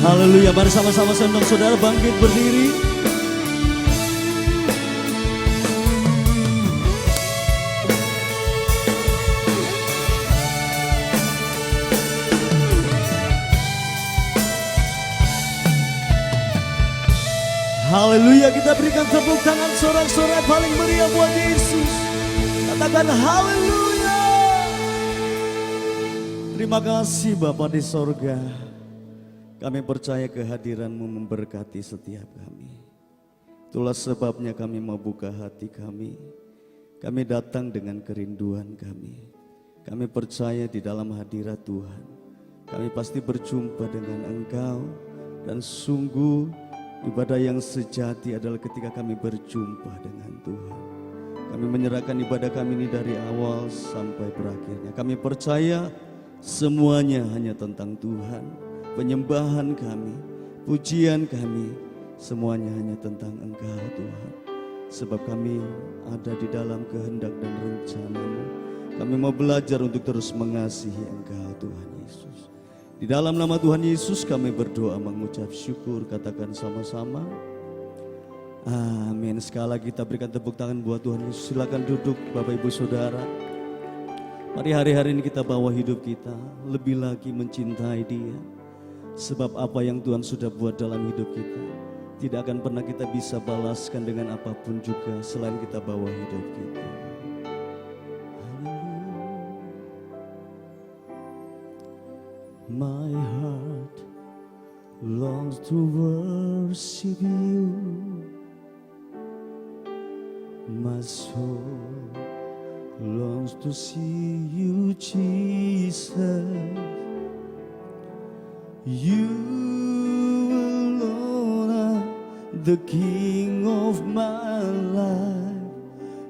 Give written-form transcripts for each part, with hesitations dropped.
Haleluya, mari sama-sama senang saudara bangkit berdiri. Haleluya, kita berikan tepuk tangan sorak-sorai paling meriah buat Yesus. Katakan haleluya. Terima kasih Bapa di sorga. Kami percaya kehadiran-Mu memberkati setiap kami. Itulah sebabnya kami mau buka hati kami. Kami datang dengan kerinduan kami. Kami percaya di dalam hadirat Tuhan. Kami pasti berjumpa dengan Engkau. Dan sungguh ibadah yang sejati adalah ketika kami berjumpa dengan Tuhan. Kami menyerahkan ibadah kami ini dari awal sampai berakhirnya. Kami percaya semuanya hanya tentang Tuhan. Penyembahan kami, pujian kami, semuanya hanya tentang Engkau Tuhan. Sebab kami ada di dalam kehendak dan rencana-Mu. Kami mau belajar untuk terus mengasihi Engkau Tuhan Yesus. Di dalam nama Tuhan Yesus kami berdoa mengucap syukur, katakan sama-sama. Amin. Sekali lagi kita berikan tepuk tangan buat Tuhan Yesus. Silakan duduk Bapak Ibu Saudara. Mari hari-hari ini kita bawa hidup kita lebih lagi mencintai Dia. Sebab apa yang Tuhan sudah buat dalam hidup kita tidak akan pernah kita bisa balaskan dengan apapun juga selain kita bawa hidup kita. My heart longs to worship You. My soul longs to see You, Jesus. You alone are the King of my life.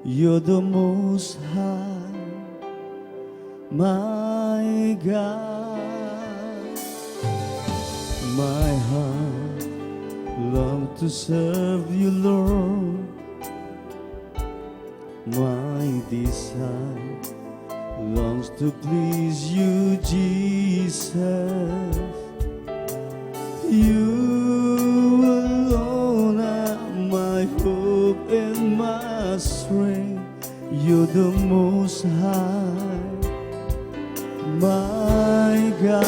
You're the Most High, my God. My heart longs to serve You, Lord. My desire longs to please You, Jesus. You alone are my hope and my strength. You're the Most High, my God.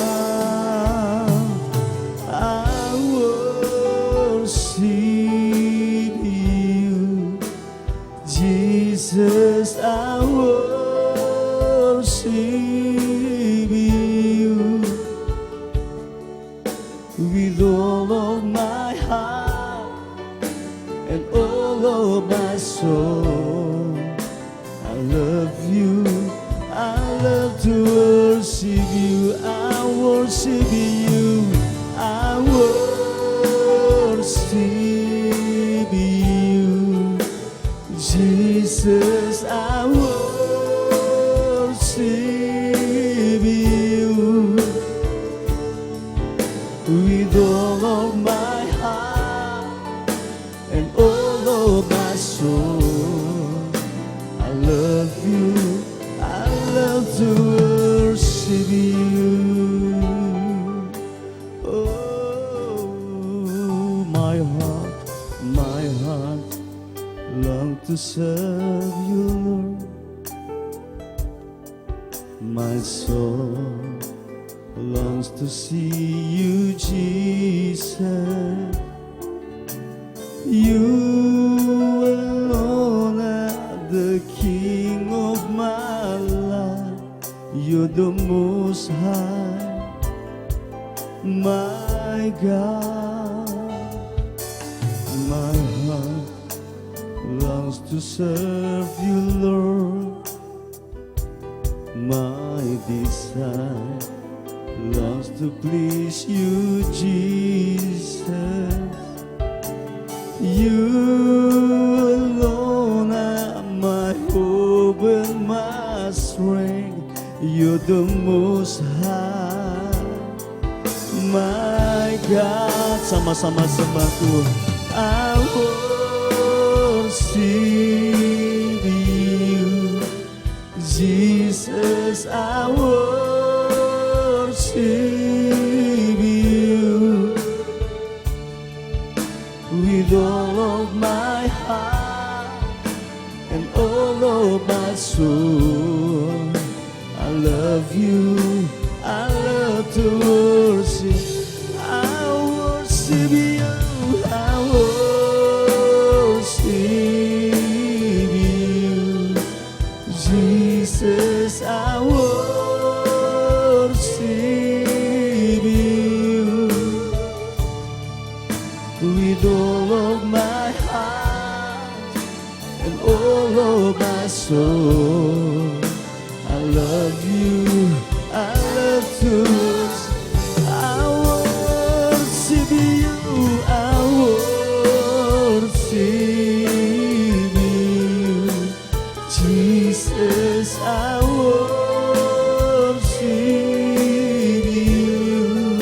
I worship You, Jesus. I worship You with all of my heart and all of my soul. I love You, I love to worship You, I worship You, I worship You, Jesus. I worship You with all of my heart and all of my soul. I love You, I love to worship You. Oh, my heart longs to serve You, Lord. My soul longs to see You, Jesus. You alone are the King of my life. You're the Most High, my God. My heart longs to serve You, Lord. My desire longs to please You, Jesus. You alone are my hope and my strength. You're the Most High, my God. Sama-sama sembah Tuhan. I worship You, Jesus. I worship You all of my soul. I love you, I love to worship. I worship you, I worship you. Jesus, I worship you. With all of my heart and all of my soul, I love you, I love to worship. I worship you, I worship you. Jesus, I worship you.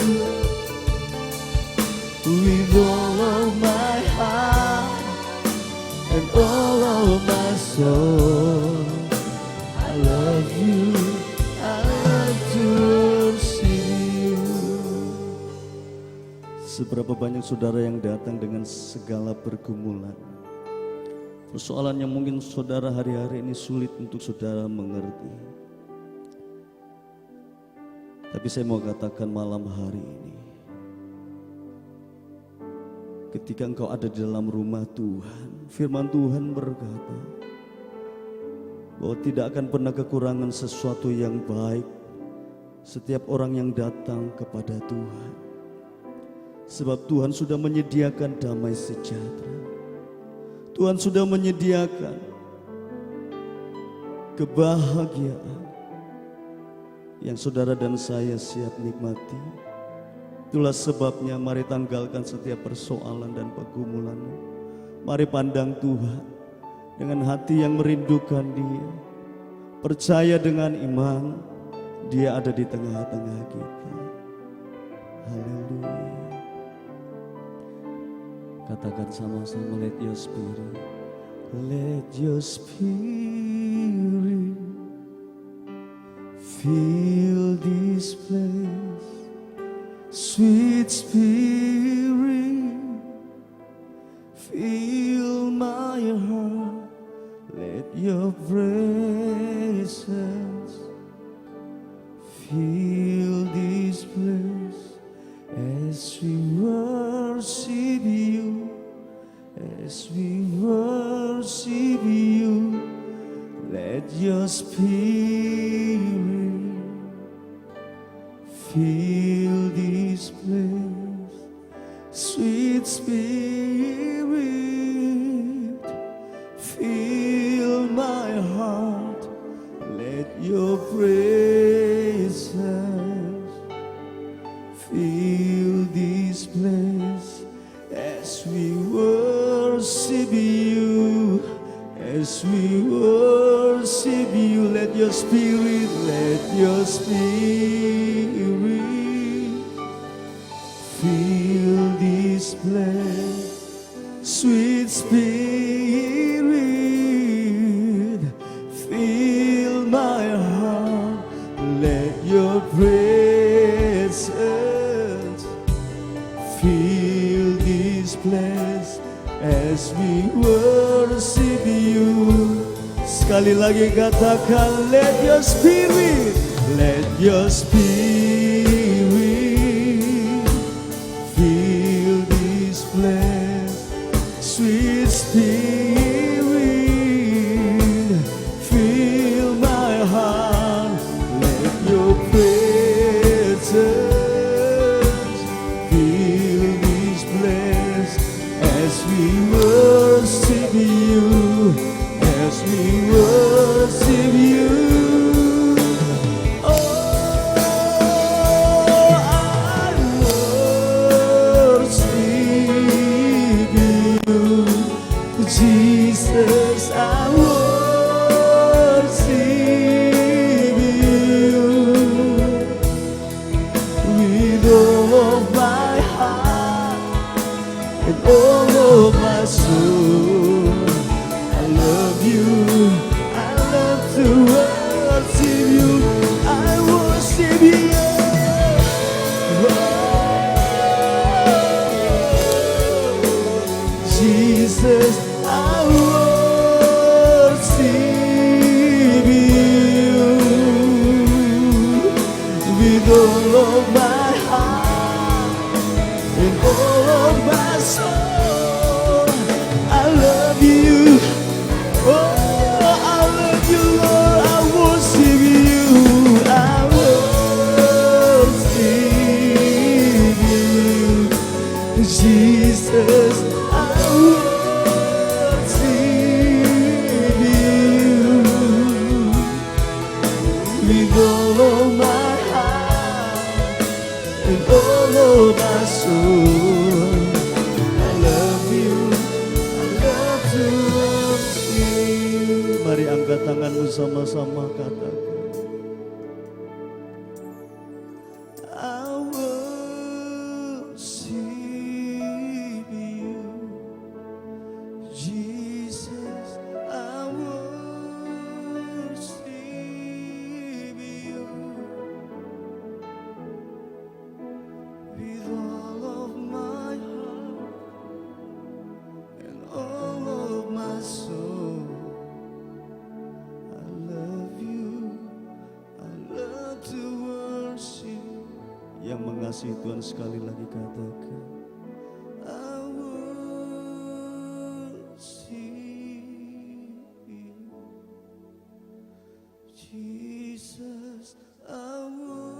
With all of my heart and all of my soul, I love you, I love to worship you. Seberapa banyak saudara yang datang dengan segala pergumulan, persoalan yang mungkin saudara hari-hari ini sulit untuk saudara mengerti. Tapi saya mau katakan malam hari ini, ketika engkau ada di dalam rumah Tuhan, firman Tuhan berkata bahwa tidak akan pernah kekurangan sesuatu yang baik setiap orang yang datang kepada Tuhan. Sebab Tuhan sudah menyediakan damai sejahtera. Tuhan sudah menyediakan kebahagiaan yang saudara dan saya siap nikmati. Itulah sebabnya mari tanggalkan setiap persoalan dan pergumulanmu. Mari pandang Tuhan dengan hati yang merindukan Dia. Percaya dengan iman, Dia ada di tengah-tengah kita. Haleluya. Katakan sama-sama, let your spirit, let your spirit fill this place. Sweet Spirit, fill my heart. Let your presence fill this place as we worship you, as we worship you. Let your spirit fill this place. Sweet Spirit, fill my heart. Let your presence fill this place as we worship you, as we worship you. Let your spirit, let your spirit fill this place. Sweet Spirit, fill my heart. Let your presence fill this place as we worship you. Sekali lagi katakan, let your spirit, let your spirit fill this place. Sweet Spirit, fill my heart. Let your presence fill this place as we worship you, as we worship you. Jesus, I worship you with all of my heart and all of my soul. I love you, Mari angkat tanganmu sama-sama, katakan. I worship you, Jesus. I worship you with all of my heart and all of my soul. I love you, I love to worship. Yang mengasihi Tuhan sekali lagi katakan, I worship you, Jesus. I worship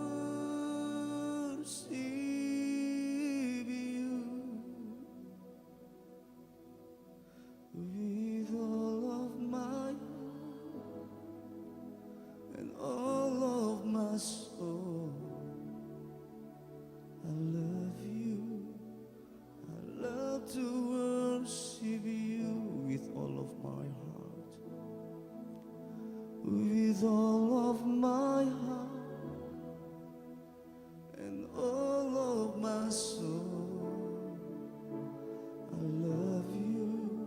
you with all of my heart and all of my soul. I love you, I love to worship you with all of my heart, with all of my heart and all of my soul. I love you,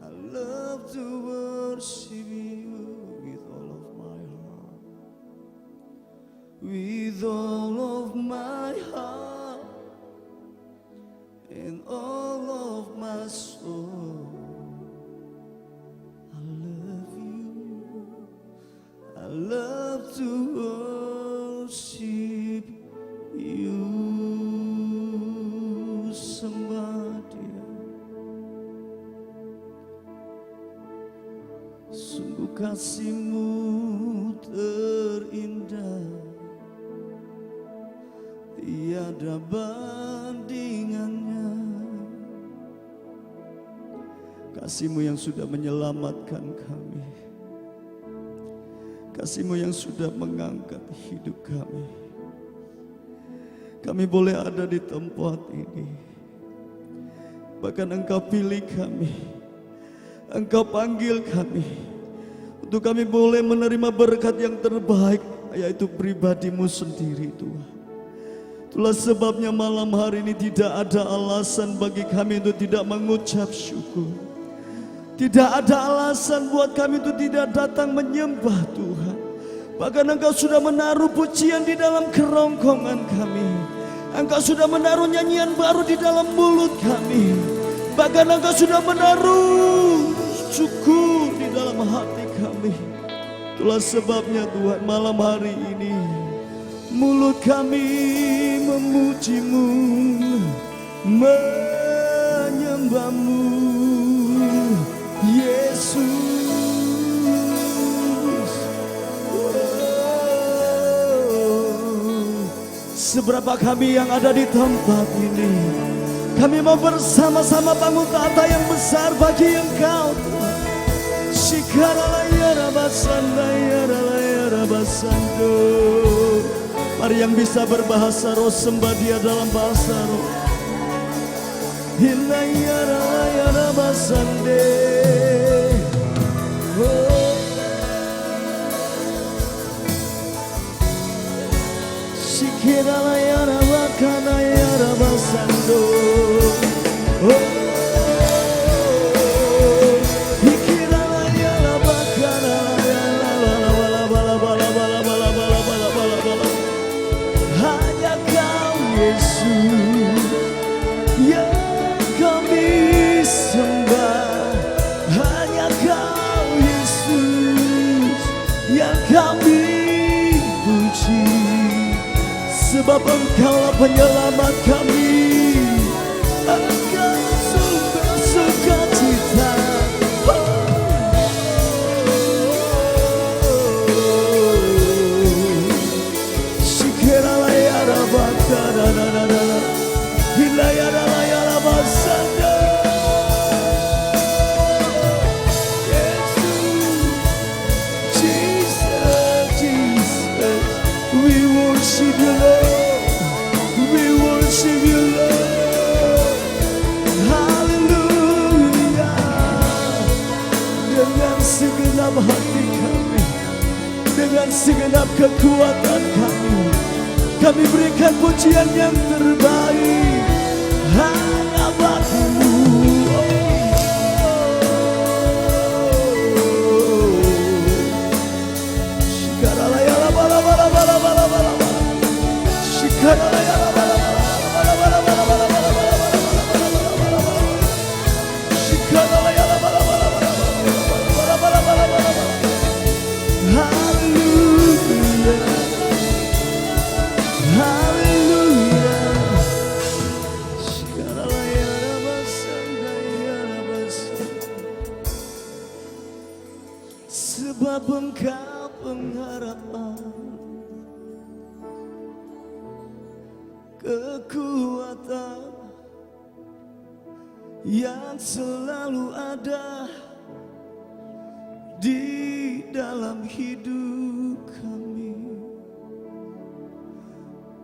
I love to worship you with all of my heart, with all of my heart and all of my soul. I love you, I love to worship you. Sembah Dia. Sungguh kasih-Mu terindah, tiada bandingannya. Kasih-Mu yang sudah menyelamatkan kami, kasih-Mu yang sudah mengangkat hidup kami. Kami boleh ada di tempat ini, bahkan Engkau pilih kami, Engkau panggil kami, untuk kami boleh menerima berkat yang terbaik, yaitu pribadi-Mu sendiri Tuhan. Itulah sebabnya malam hari ini tidak ada alasan bagi kami untuk tidak mengucap syukur. Tidak ada alasan buat kami untuk tidak datang menyembah Tuhan. Bahkan Engkau sudah menaruh pujian di dalam kerongkongan kami. Engkau sudah menaruh nyanyian baru di dalam mulut kami. Bahkan Engkau sudah menaruh syukur di dalam hati kami. Itulah sebabnya Tuhan, malam hari ini mulut kami memuji-Mu, menyembah-Mu, Yesus. Seberapa kami yang ada di tempat ini, kami mau bersama-sama bangun tata yang besar bagi Engkau Tuhan. Shikaralayarabasandayaralayarabasando. Mari yang bisa berbahasa roh sembah Dia dalam bahasa roh. Hilayaralayarabasande. Shikiralayarabakanayarabasando. Hanya Kau Yesus yang kami sembah, hanya Kau Yesus yang kami puji, sebab Engkaulah penyelamat kami. Engkau sumber sukacita. We worship You, Lord. We worship You, Lord. dalam hati kami. Dengan segenap kekuatan kami berikan pujian yang terbaik hanya bagimu. Sebab Engkau pengharapan, kekuatan yang selalu ada di dalam hidup kami.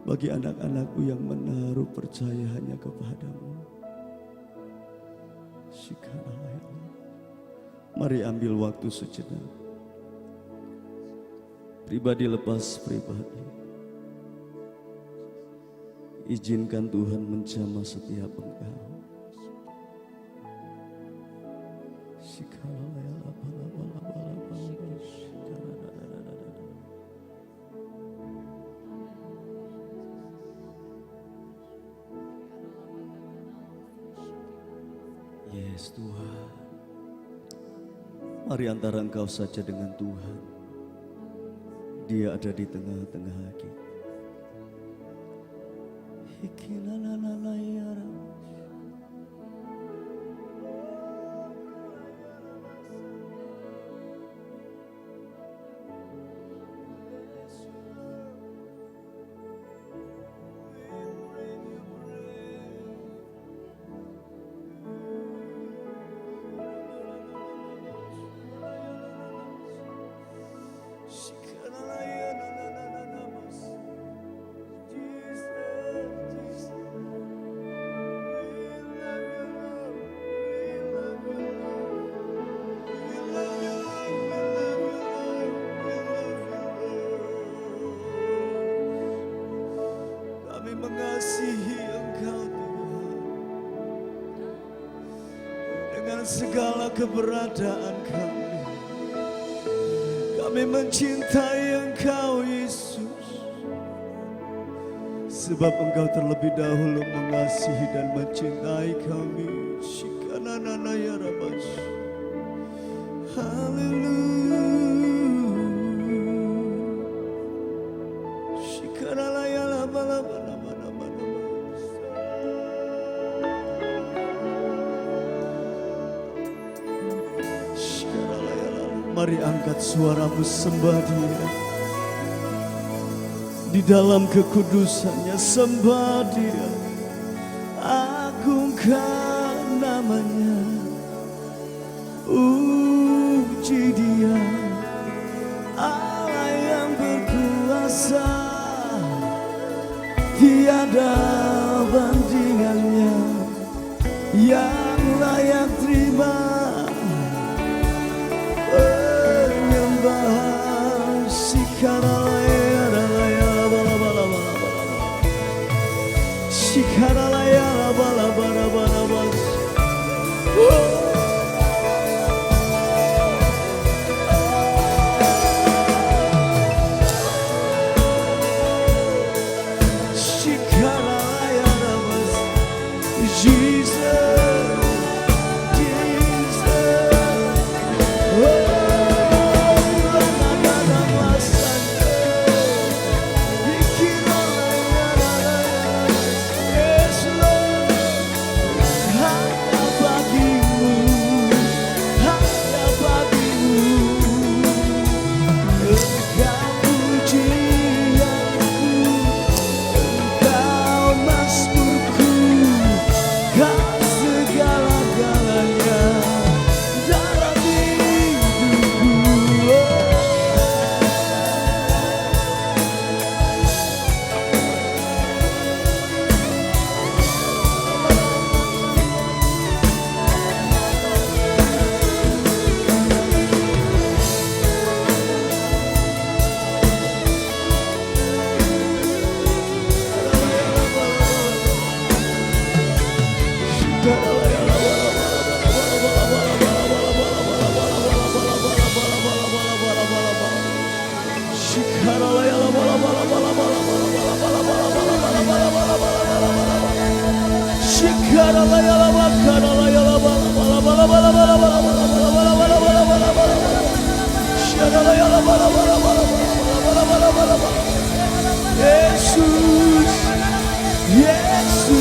Bagi anak-anakku yang menaruh percaya hanya kepadamu, mari ambil waktu sejenak, pribadi lepas pribadi. Izinkan Tuhan menjamah setiap engkau. Yes Tuhan, mari antara engkau saja dengan Tuhan. Dia ada di tengah-tengah kita. Kami mengasihi Engkau Tuhan, dengan segala keberadaan kami. Kami mencintai Engkau Yesus, sebab Engkau terlebih dahulu mengasihi dan mencintai kami. Shikanana ya Rabbas. Haleluya. Mari angkat suaramu, sembah Dia. Di dalam kekudusannya sembah Dia. Agungkan namanya, puji Dia. Allah yang berkuasa, tiada bandingannya, yang layak terima penyembahan. Yesus, Yesus,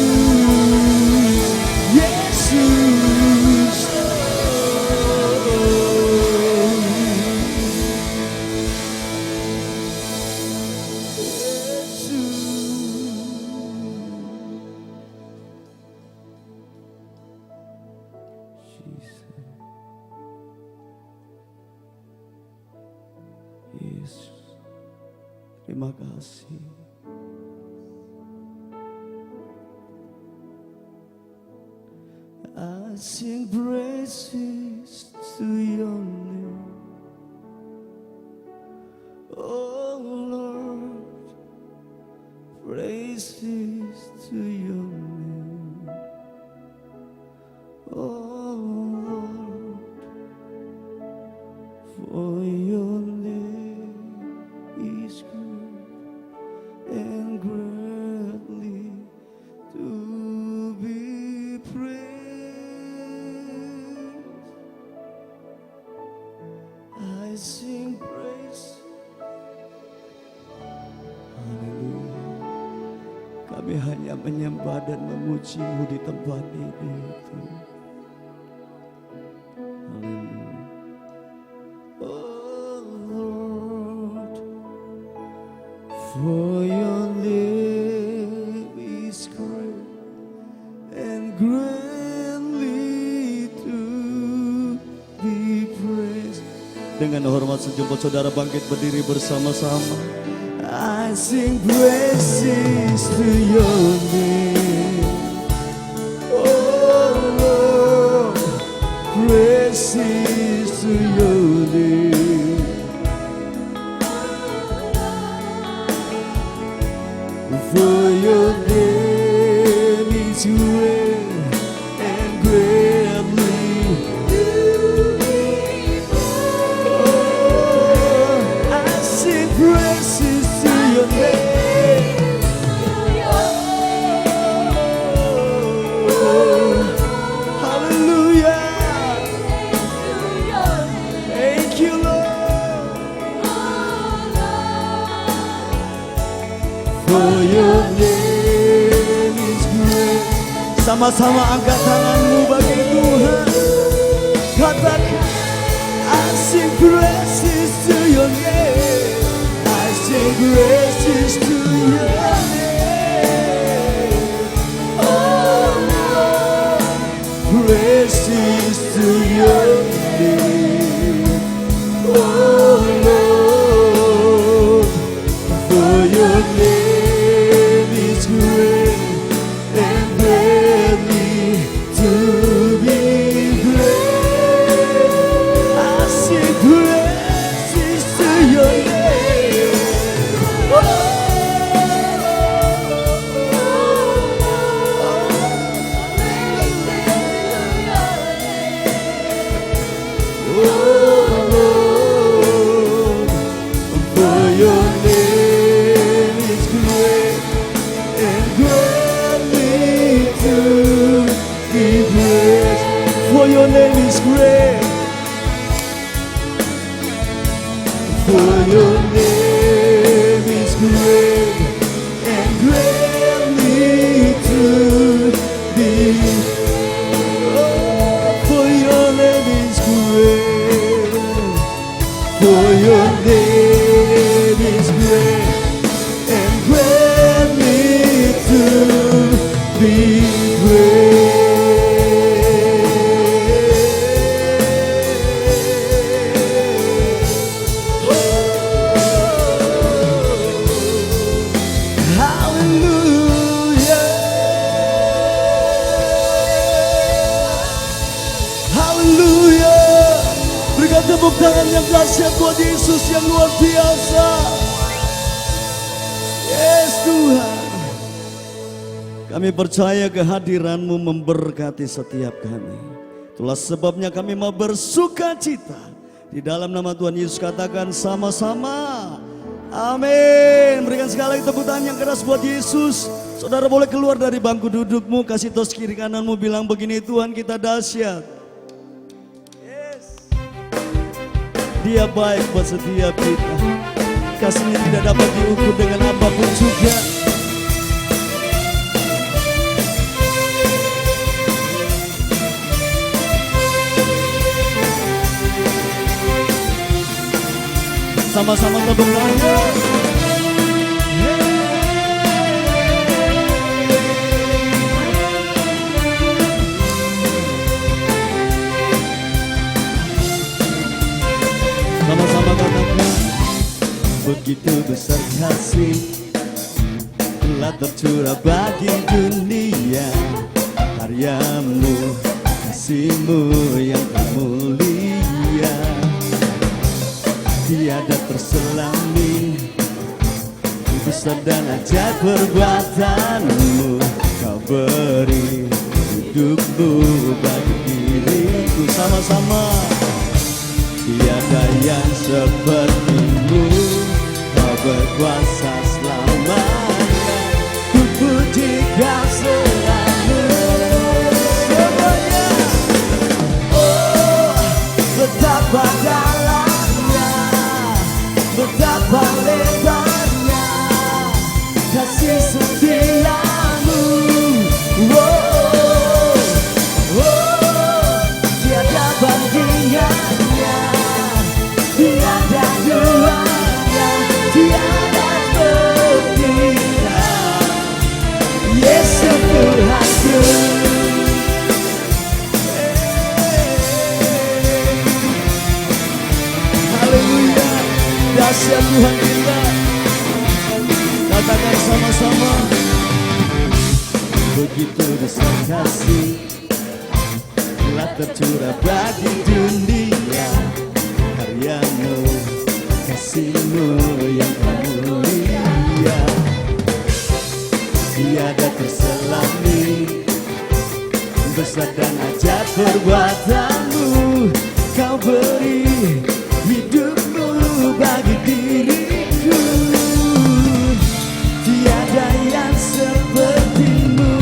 Yesus. Yesus, terima kasih. I sing praises to your name, oh Lord, praises to your name, oh Lord, for your name is good and greatly to be praised. I sing praise. Haleluya. Kami hanya menyembah dan memuji-Mu di tempat ini, Tuhan. Haleluya. Oh Lord, for your name is great and greatly to be praised. Dengan hormat sejemput saudara bangkit berdiri bersama-sama. I sing praises to your name, oh Lord, praises to your name, for your name is great and greatly to be praised. Oh, I sing praises to your name. Oh, hallelujah. Thank you, Lord. For your name is great. Sama-sama angkat tanganmu bagi Tuhan. Katakan, I sing praises to your name. I sing praises to your name. Oh Lord, praises to your name. Oh Lord, for your name is great and greatly to be praised. I sing praises to your name. Oh Lord, for your name is great and greatly to be praised. For your name is great. For your name is great and greatly to be. Oh, for your name is great. For your name is great and greatly to be praised. Hallelujah. Haleluya. Berikan tepuk tangan yang dahsyat buat Yesus yang luar biasa. Yes Tuhan. Kami percaya kehadiran-Mu memberkati setiap kami. Itulah sebabnya kami mau bersuka cita. Di dalam nama Tuhan Yesus katakan sama-sama. Amin. Berikan sekali lagi tepuk tangan yang keras buat Yesus. Saudara boleh keluar dari bangku dudukmu, kasih tos kiri kananmu, bilang begini, Tuhan kita dahsyat. Yes. Dia baik buat setiap kita. Kasihnya tidak dapat diukur dengan apapun juga. Sama-sama tepuk tangan. Sama-sama katakan, begitu besar kasih telah tercurah bagi dunia. Karyamu, kasihmu yang mulia, tiada terselami. Besar dan ajaib perbuatanmu, kau beri hidupmu bagi diriku. Sama-sama. Tiada yang sepertimu, kau berkuasa selamanya. Ku puji kau selalu. Semuanya. Oh, betapa dalamnya, betapa lebarnya kasih setiamu. Oh, oh, tiada bandingannya, tiada duanya, tiada tandingan. Yesus Tuhanku. Haleluya, dahsyat Tuhan kita. Katakan sama-sama, begitu besar kasih telah tercurah bagi dunia. Karyamu, kasihmu yang mulia, tiada terselami. Besar dan ajaib perbuatanmu, kau beri hidupmu bagi diriku. Tiada yang sepertimu,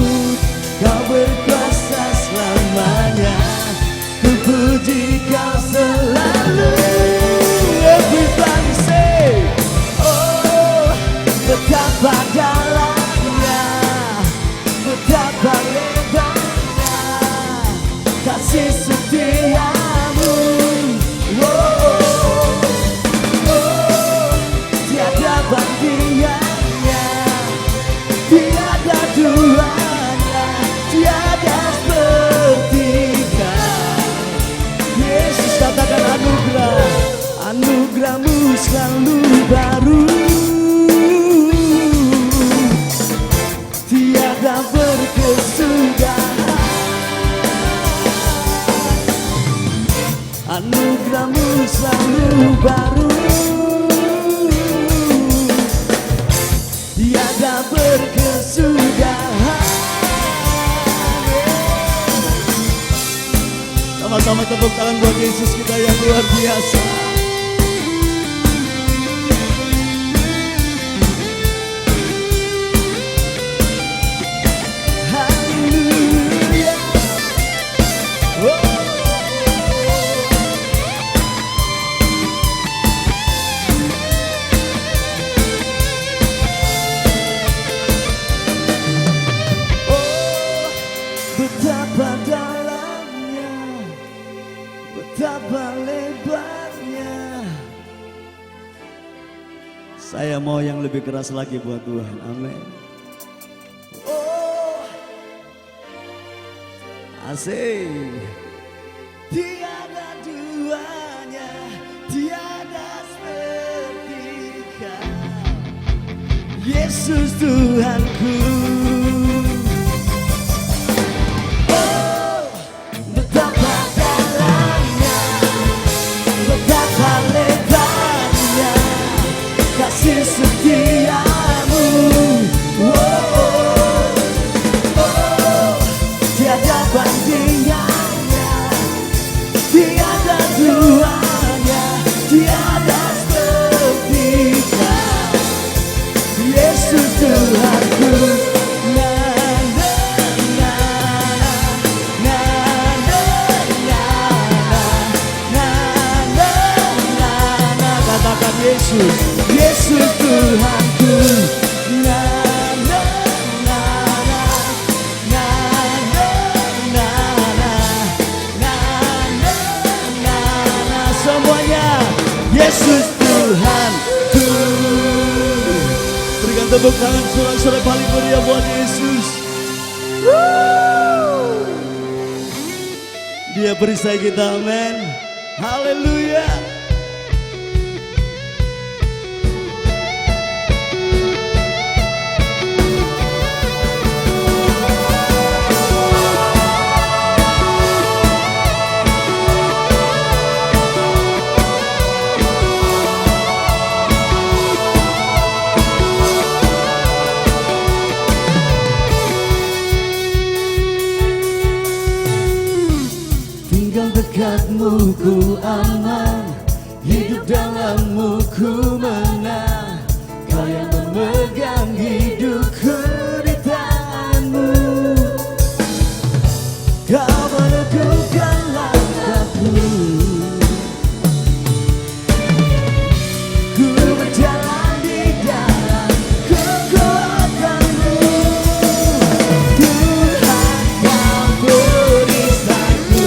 kau berkuasa selamanya. Ku puji kau selalu. Everybody say, oh, betapa dalamnya, betapa lebarnya kasih setiamu. Oh, oh, tiada bandingannya, tiada duanya, tiada sepertinya. Yesus, katakan anugerah, anugerahmu selalu baru, tiada berkesudahan. Anugerahmu selalu baru, tiada berkesudahan. Sama-sama tepuk tangan buat Yesus kita yang luar biasa. Haleluya. Betapa dalamnya, betapa lebarnya. Saya mau yang lebih keras lagi buat Tuhan. Amin. Oh, asik. Tiada duanya, tiada seperti Kau, Yesus Tuhanku. Kasih setiamu, oh, oh, oh, tiada bandingannya, tiada duanya, tiada seperti Kau, Yesus Tuhanku. Yesus, Yesus Tuhanku. Na na na na na na na na na na na na, semuanya Yesus Tuhanku. Berikan tepuk tangan sorak-sorai paling meriah buat Yesus. Dia perisai kita, amin. Haleluya. Dekatmu ku aman, hidup dalammu ku menang. Kau yang memegang hidupku di tanganmu. Kau meneguhkan langkahku. Ku berjalan di dalam kekuatanmu. Tuhan kau perisaiku.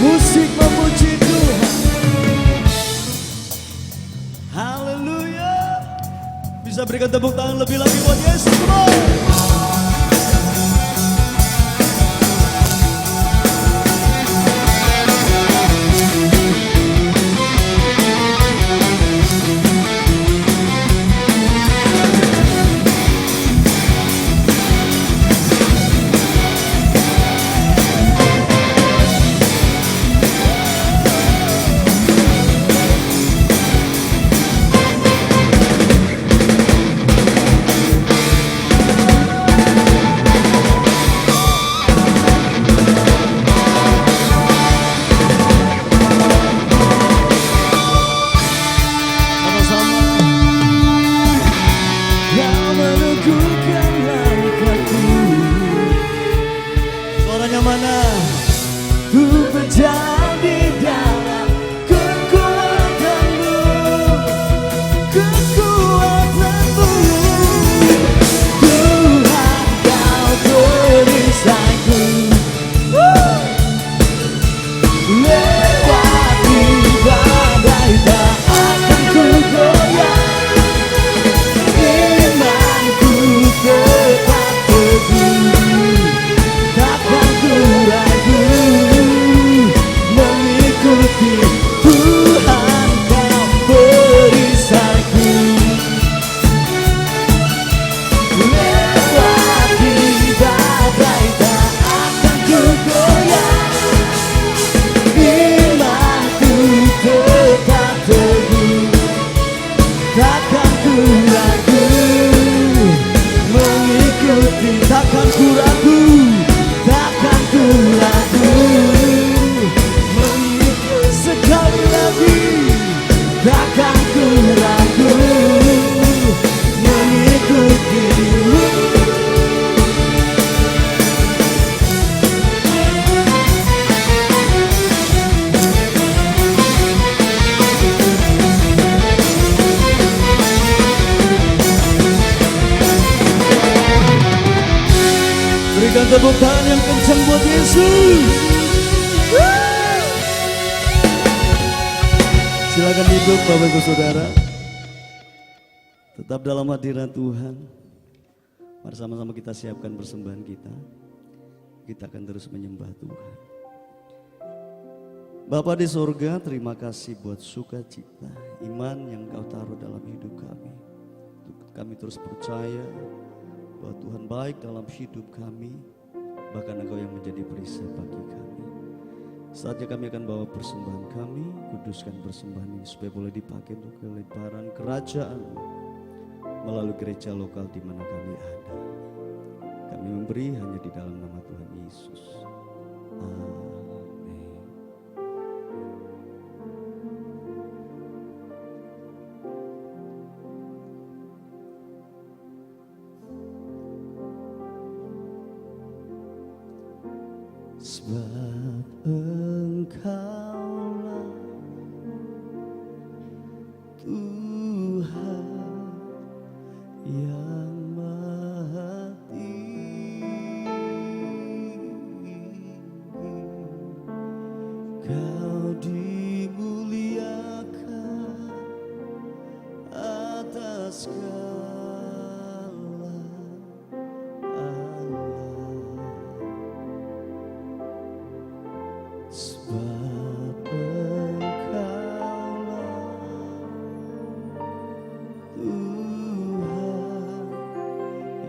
Musik memuji Tuhan. Haleluya. Bisa berikan tepuk tangan lebih lagi buat Yesus. Mana ku berjalan di dalam kekuatanmu, kekuatanmu. Tuhan kau perisaiku. Lewati badai tak akan ku goyah. Imanku tetap teguh. Takkan ku ragu mengikuti Tuhan kau perisaiku. Lewati badai tak akan ku goyah. Imanku tetap teguh. Takkan ku ragu mengikuti. Takkan ku ragu. Takkan ku ragu mengikuti. Sekali lagi takkan ku ragu Berikan tepuk tangan yang kencang buat Yesus. Silakan duduk Bapak Ibu Saudara. Tetap dalam hadirat Tuhan. Mari sama-sama kita siapkan persembahan kita. Kita akan terus menyembah Tuhan. Bapa di sorga, terima kasih buat sukacita, iman yang Kau taruh dalam hidup kami. Kami terus percaya bahwa Tuhan baik dalam hidup kami, bahkan Engkau yang menjadi perisai bagi kami. Saatnya kami akan bawa persembahan kami, kuduskan persembahan ini supaya boleh dipakai untuk kelebaran kerajaan melalui gereja lokal di mana kami ada. Kami memberi hanya di dalam nama Tuhan Yesus. Amin. Sebab Engkaulah Tuhan yang Maha Tinggi, Kau dimuliakan atas segala alam. Sebab Engkaulah Tuhan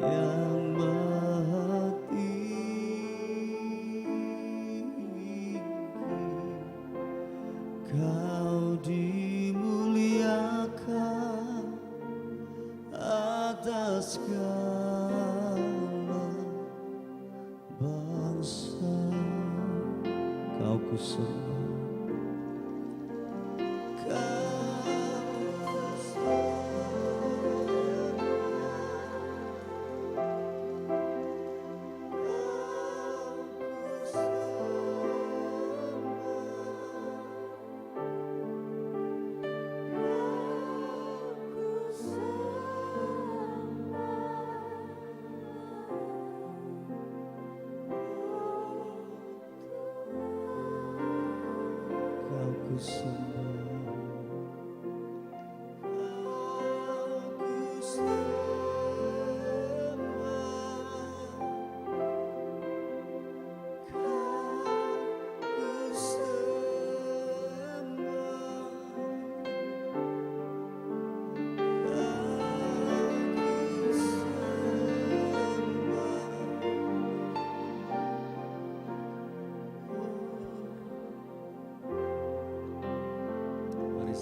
yang Maha Tinggi, Kau dimuliakan atas segala bangsa. Kau kusembah,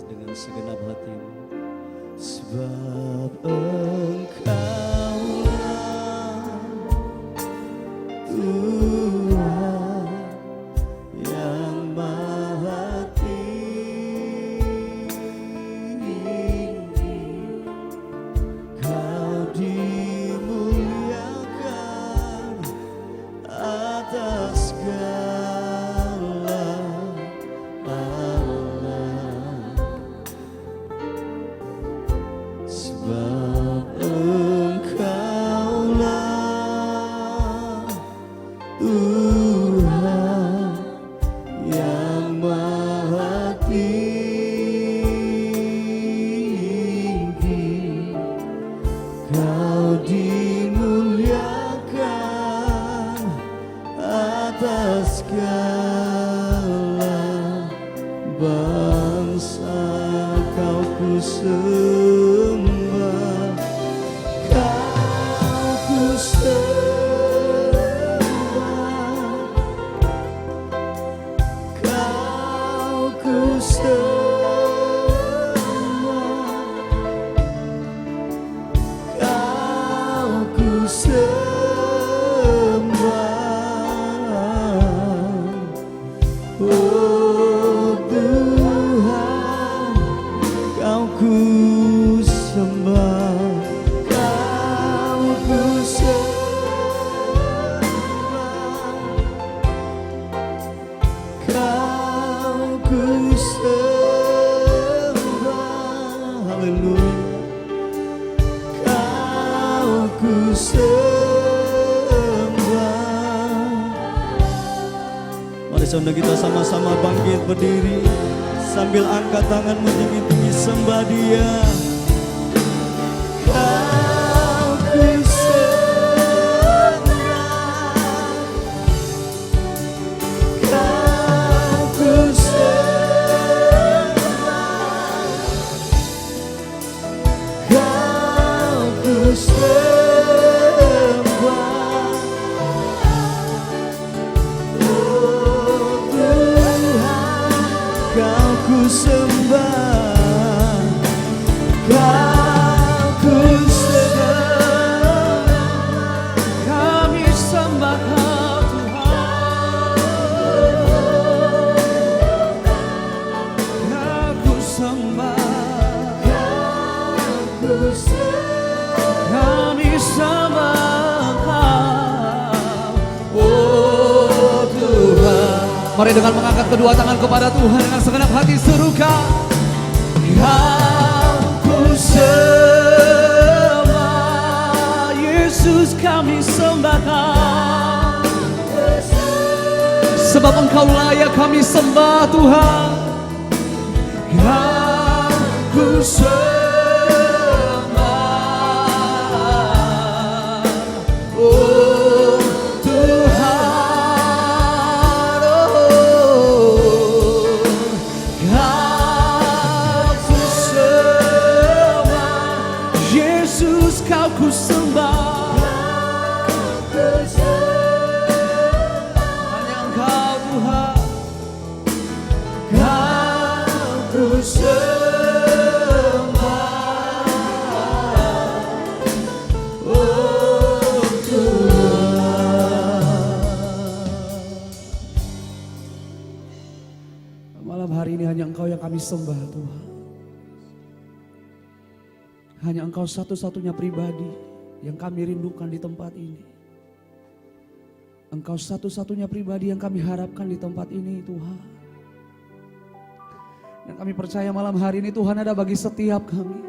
dengan segenap hatimu. Sebab Engkaulah Tuhan yang Maha Tinggi, Kau dimuliakan atas segala alam. Sebab Engkaulah Tuhan yang Maha Tinggi, Kau dimuliakan atas segala bangsa. Kau kusembah, Kau kusembah, Kau kusembah, Kau kusembah. Oh Tuhan, Kau kusembah, Kau kusembah, Kau kusembah. Haleluya. Kau kusembah. Bisa undang kita sama-sama bangkit berdiri sambil angkat tangan meninggi-tinggi sembah Dia. Kau ku sembah, Kau ku sembah, Kau ku sembah. Oh Tuhan, Kau ku sembah, Kau ku sembah. Kami sembah Kau Tuhan, Kau ku sembah, Kau ku sembah. Kami sembah Kau, oh Tuhan. Mari dengan mengangkat kedua tangan kepada Tuhan dengan segenap hati serukan. Kau ku sembah, Yesus kami sembah Kau. Sebab Engkau layak kami sembah Tuhan. Kau ku sembah, oh Tuhan, oh Kau ku sembah, Yesus Kau ku sembah. Hanya Engkau Tuhan, Kau ku sembah, oh Tuhan. Malam hari ini hanya Engkau yang kami sembah Tuhan. Hanya Engkau satu-satunya pribadi yang kami rindukan di tempat ini. Engkau satu-satunya pribadi yang kami harapkan di tempat ini Tuhan. Yang kami percaya malam hari ini Tuhan ada bagi setiap kami.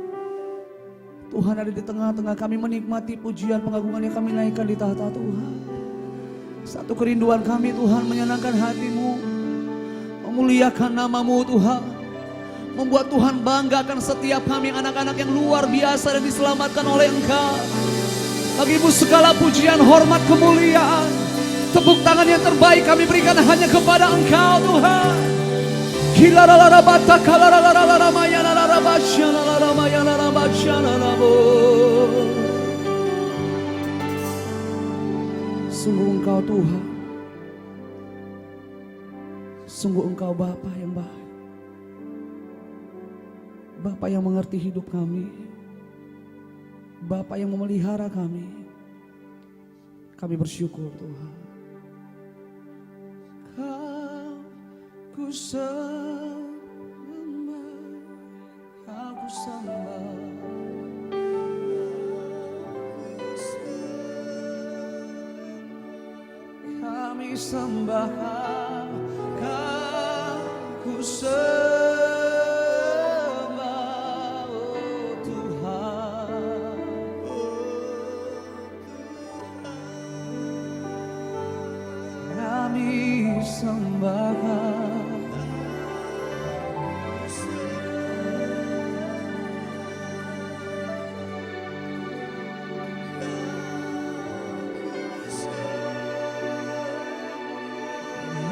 Tuhan ada di tengah-tengah kami menikmati pujian pengagungan yang kami naikkan di tahta Tuhan. Satu kerinduan kami Tuhan menyenangkan hati-Mu, memuliakan nama-Mu Tuhan. Membuat Tuhan banggakan setiap kami anak-anak yang luar biasa dan diselamatkan oleh Engkau. Bagi-Mu segala pujian, hormat, kemuliaan. Tepuk tangan yang terbaik kami berikan hanya kepada Engkau Tuhan. Sungguh Engkau Tuhan, sungguh Engkau Bapa yang baik, Bapa yang mengerti hidup kami, Bapa yang memelihara kami. Kami bersyukur Tuhan. Kau ku sembah, Kau ku sembah, kami sembah Kau, Kau ku sembah, oh Tuhan. Kami sembah Kau.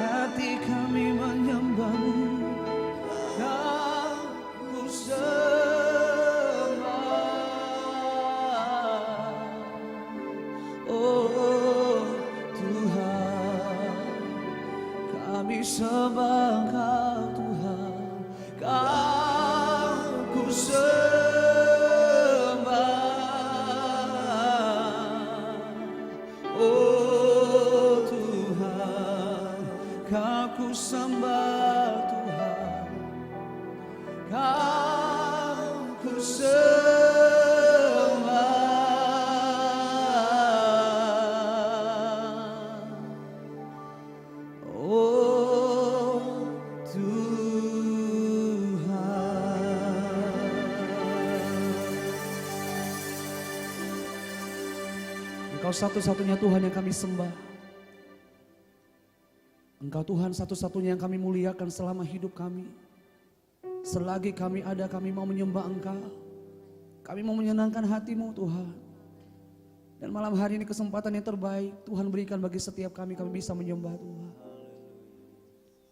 Hati kami menyembah-Mu, Kau ku sembah, oh Tuhan. Kami sembah Kau Tuhan, Kau ku sembah, oh Tuhan. Kau ku sembah Tuhan, Kau ku sembah, oh Tuhan. Engkau satu-satunya Tuhan yang kami sembah. Engkau Tuhan satu-satunya yang kami muliakan selama hidup kami. Selagi kami ada, kami mau menyembah Engkau. Kami mau menyenangkan hati-Mu Tuhan. Dan malam hari ini kesempatan yang terbaik Tuhan berikan bagi setiap kami bisa menyembah Tuhan.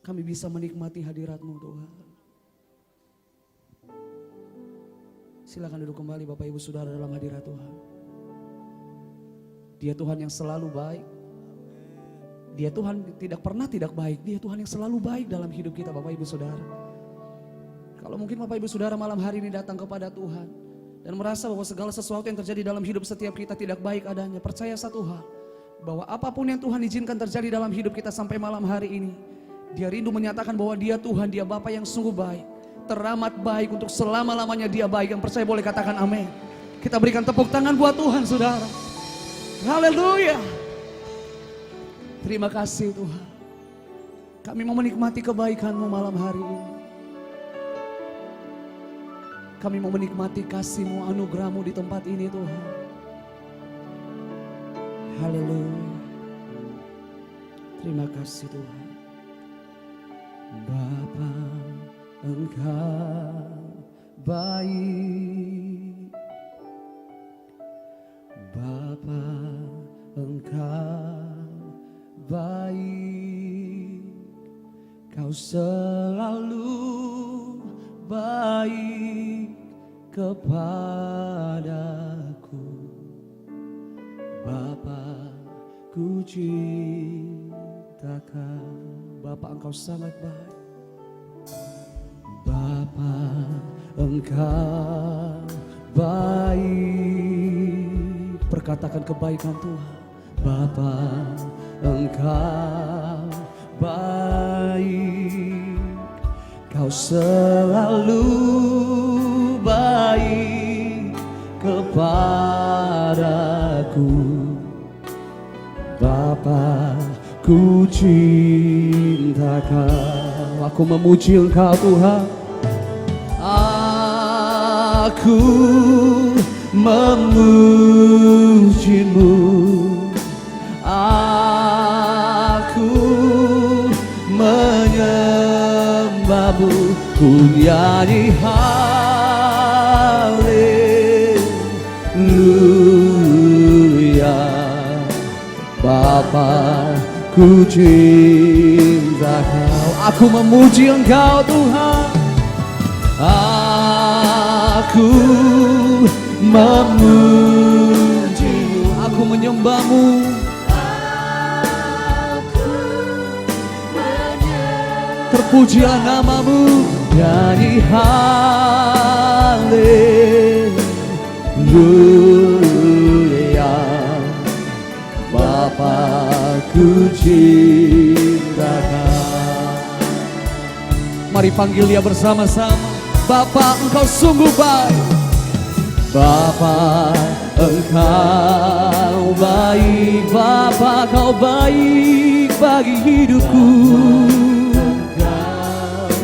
Kami bisa menikmati hadirat-Mu Tuhan. Silakan duduk kembali Bapak Ibu Saudara dalam hadirat Tuhan. Dia Tuhan yang selalu baik. Dia Tuhan tidak pernah tidak baik. Dia Tuhan yang selalu baik dalam hidup kita Bapak Ibu Saudara. Kalau mungkin Bapak Ibu Saudara malam hari ini datang kepada Tuhan dan merasa bahwa segala sesuatu yang terjadi dalam hidup setiap kita tidak baik adanya, percaya satu hal, bahwa apapun yang Tuhan izinkan terjadi dalam hidup kita sampai malam hari ini, Dia rindu menyatakan bahwa Dia Tuhan, Dia Bapa yang sungguh baik, teramat baik, untuk selama-lamanya Dia baik. Yang percaya boleh katakan amin. Kita berikan tepuk tangan buat Tuhan Saudara. Haleluya. Terima kasih Tuhan. Kami mau menikmati kebaikan-Mu malam hari ini. Kami mau menikmati kasih-Mu, anugerah-Mu di tempat ini Tuhan. Haleluya. Terima kasih Tuhan. Bapa, Engkau baik. Bapa, Engkau baik. Kau selalu baik kepadaku. Bapa, ku cintakan. Bapa, Engkau sangat baik. Bapa, Engkau baik. Perkatakan kebaikan Tuhan. Bapa, Engkau baik. Kau selalu baik kepadaku. Bapa, ku cinta Kau. Aku memuji Engkau Tuhan. Aku memuji-Mu. Aku menyembah-Mu. Ku nyanyi haleluya. Bapa, ku cinta Kau. Aku memuji Engkau Tuhan. Aku memuji-Mu. Aku menyembah-Mu. Terpujilah nama-Mu. Nyanyi haleluya. Bapa, ku cinta Kau. Mari panggil Dia bersama-sama. Bapa, Engkau sungguh baik. Bapa, Engkau baik. Bapa, Kau baik bagi hidupku.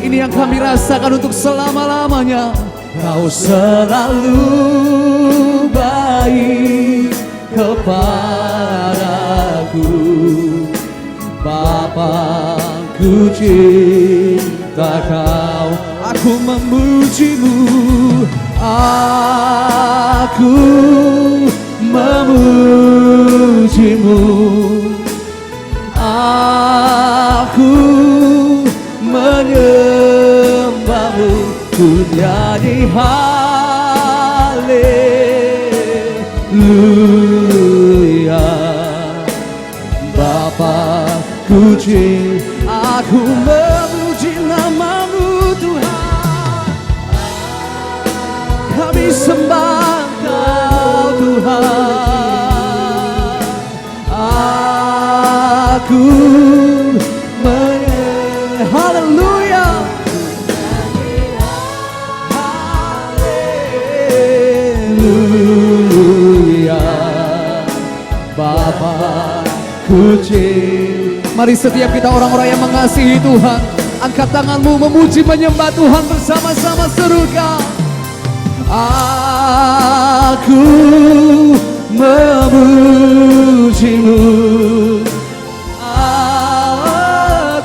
Ini yang kami rasakan untuk selama-lamanya. Kau selalu baik kepadaku. Bapa, ku cinta Kau. Aku memuji-Mu. Aku memuji-Mu. Aku menyembah-Mu. Ku nyanyi haleluya. Bapa, ku cinta. Aku memuji nama-Mu Tuhan. Kami sembah Kau Tuhan. Aku haleluya. Haleluya. Bapa, ku cinta. Mari setiap kita orang-orang yang mengasihi Tuhan, angkat tanganmu memuji menyembah Tuhan bersama-sama, serukan. Aku memuji-Mu. Aku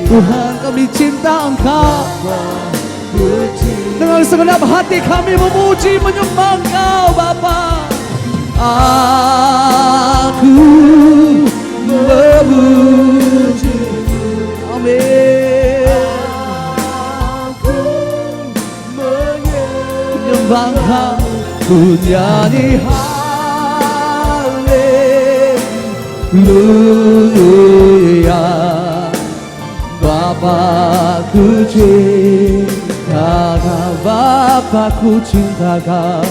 Tuhan, kami cinta Engkau. Dengan segenap hati kami memuji menyembah Engkau Bapa. Aku memuji. Amin. Aku menyembah Engkau. Ku nyanyi haleluya. Bapakku cintakan, Bapakku cintakan,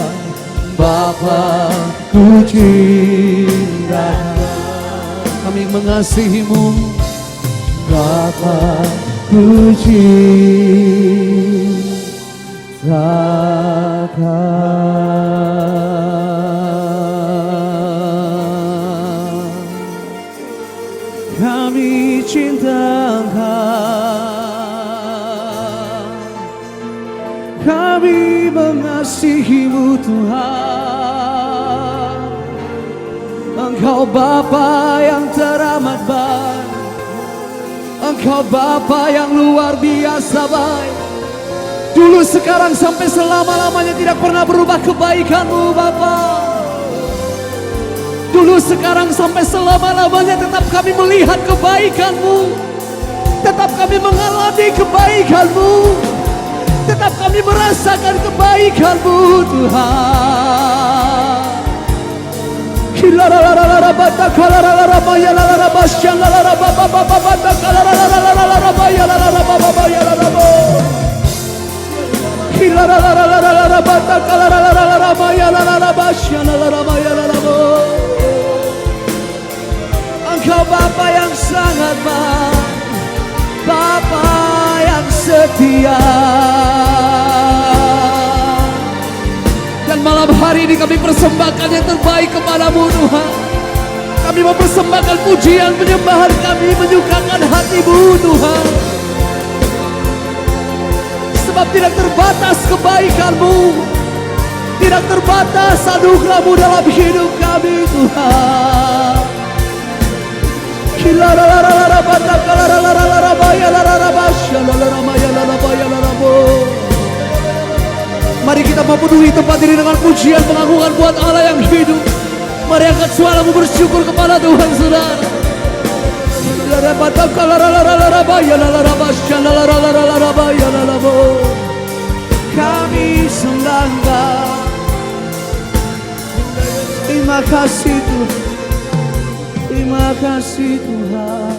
Bapakku cintakan. Kami mengasihimu, Bapakku cintakan. Kami cinta Engkau, kami mengasihimu Tuhan. Engkau Bapa yang teramat baik, Engkau Bapa yang luar biasa baik. Dulu, sekarang, sampai selama-lamanya tidak pernah berubah kebaikan-Mu Bapa. Dulu, sekarang, sampai selama-lamanya tetap kami melihat kebaikan-Mu. Tetap kami mengalami kebaikan-Mu. Tetap kami merasakan kebaikan-Mu Tuhan. Engkau Bapa yang sangat baik, Bapa yang setia. Dan malam hari ini kami persembahkan yang terbaik kepadamu Tuhan. Kami mempersembahkan pujian penyembahan kami menyukakan hati-Mu Tuhan. Sebab tidak terbatas kebaikan-Mu, tidak terbatas anugerah-Mu dalam hidup kami Tuhan. Mari kita memenuhi tempat ini dengan pujian pengagungan buat Allah yang hidup. Mari angkat suaramu bersyukur kepada Tuhan saudara. Kami sembah Engkau. Terima kasih Tuhan. Terima kasih Tuhan.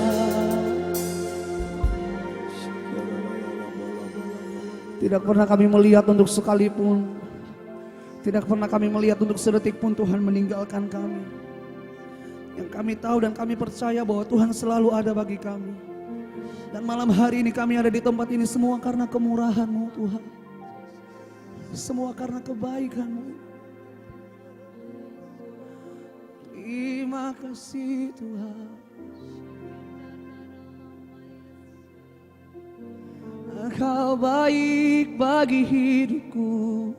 Tidak pernah kami melihat untuk sekalipun, tidak pernah kami melihat untuk sedetik pun Tuhan meninggalkan kami. Yang kami tahu dan kami percaya bahwa Tuhan selalu ada bagi kami. Dan malam hari ini kami ada di tempat ini semua karena kemurahan-Mu Tuhan. Semua karena kebaikan-Mu. Terima kasih Tuhan. Engkau baik bagi hidupku.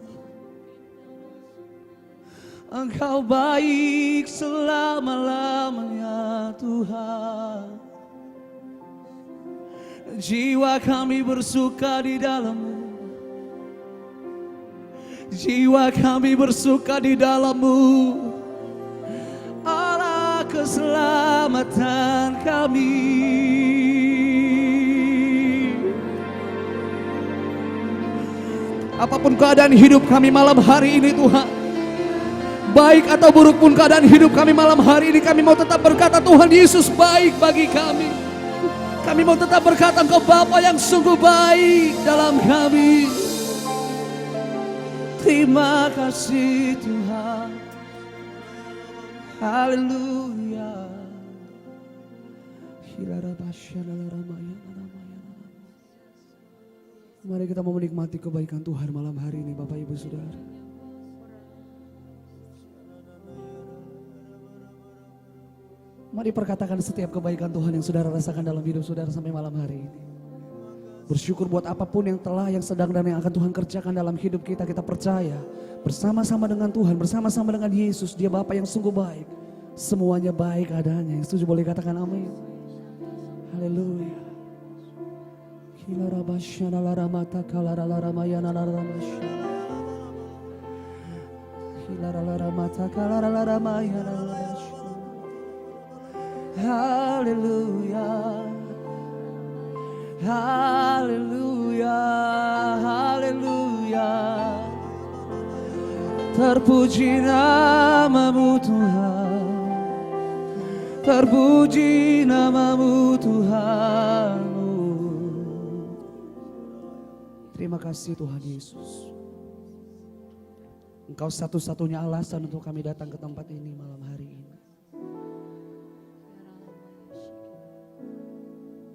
Engkau baik selama-lamanya Tuhan. Jiwa kami bersuka di dalam-Mu. Jiwa kami bersuka di dalam-Mu. Allah keselamatan kami. Apapun keadaan hidup kami malam hari ini Tuhan, baik atau buruk pun keadaan hidup kami malam hari ini, kami mau tetap berkata Tuhan Yesus baik bagi kami. Kami mau tetap berkata Engkau Bapa yang sungguh baik dalam kami. Terima kasih Tuhan. Haleluya. Mari kita mau menikmati kebaikan Tuhan malam hari ini Bapak Ibu Saudara. Mari perkatakan setiap kebaikan Tuhan yang saudara rasakan dalam hidup saudara sampai malam hari ini. Bersyukur buat apapun yang telah, yang sedang dan yang akan Tuhan kerjakan dalam hidup kita. Kita percaya bersama-sama dengan Tuhan, bersama-sama dengan Yesus. Dia Bapa yang sungguh baik. Semuanya baik adanya. Yang setuju boleh katakan amin. Haleluya. Kilarabashana laramata kalaralamayana laramasha. Kilaralaramata kalaralamayana laramasha. Haleluya. Haleluya. Haleluya. Terpuji namamu Tuhan. Terpuji namamu Tuhan. Terima kasih Tuhan Yesus. Engkau satu-satunya alasan untuk kami datang ke tempat ini malam hari ini.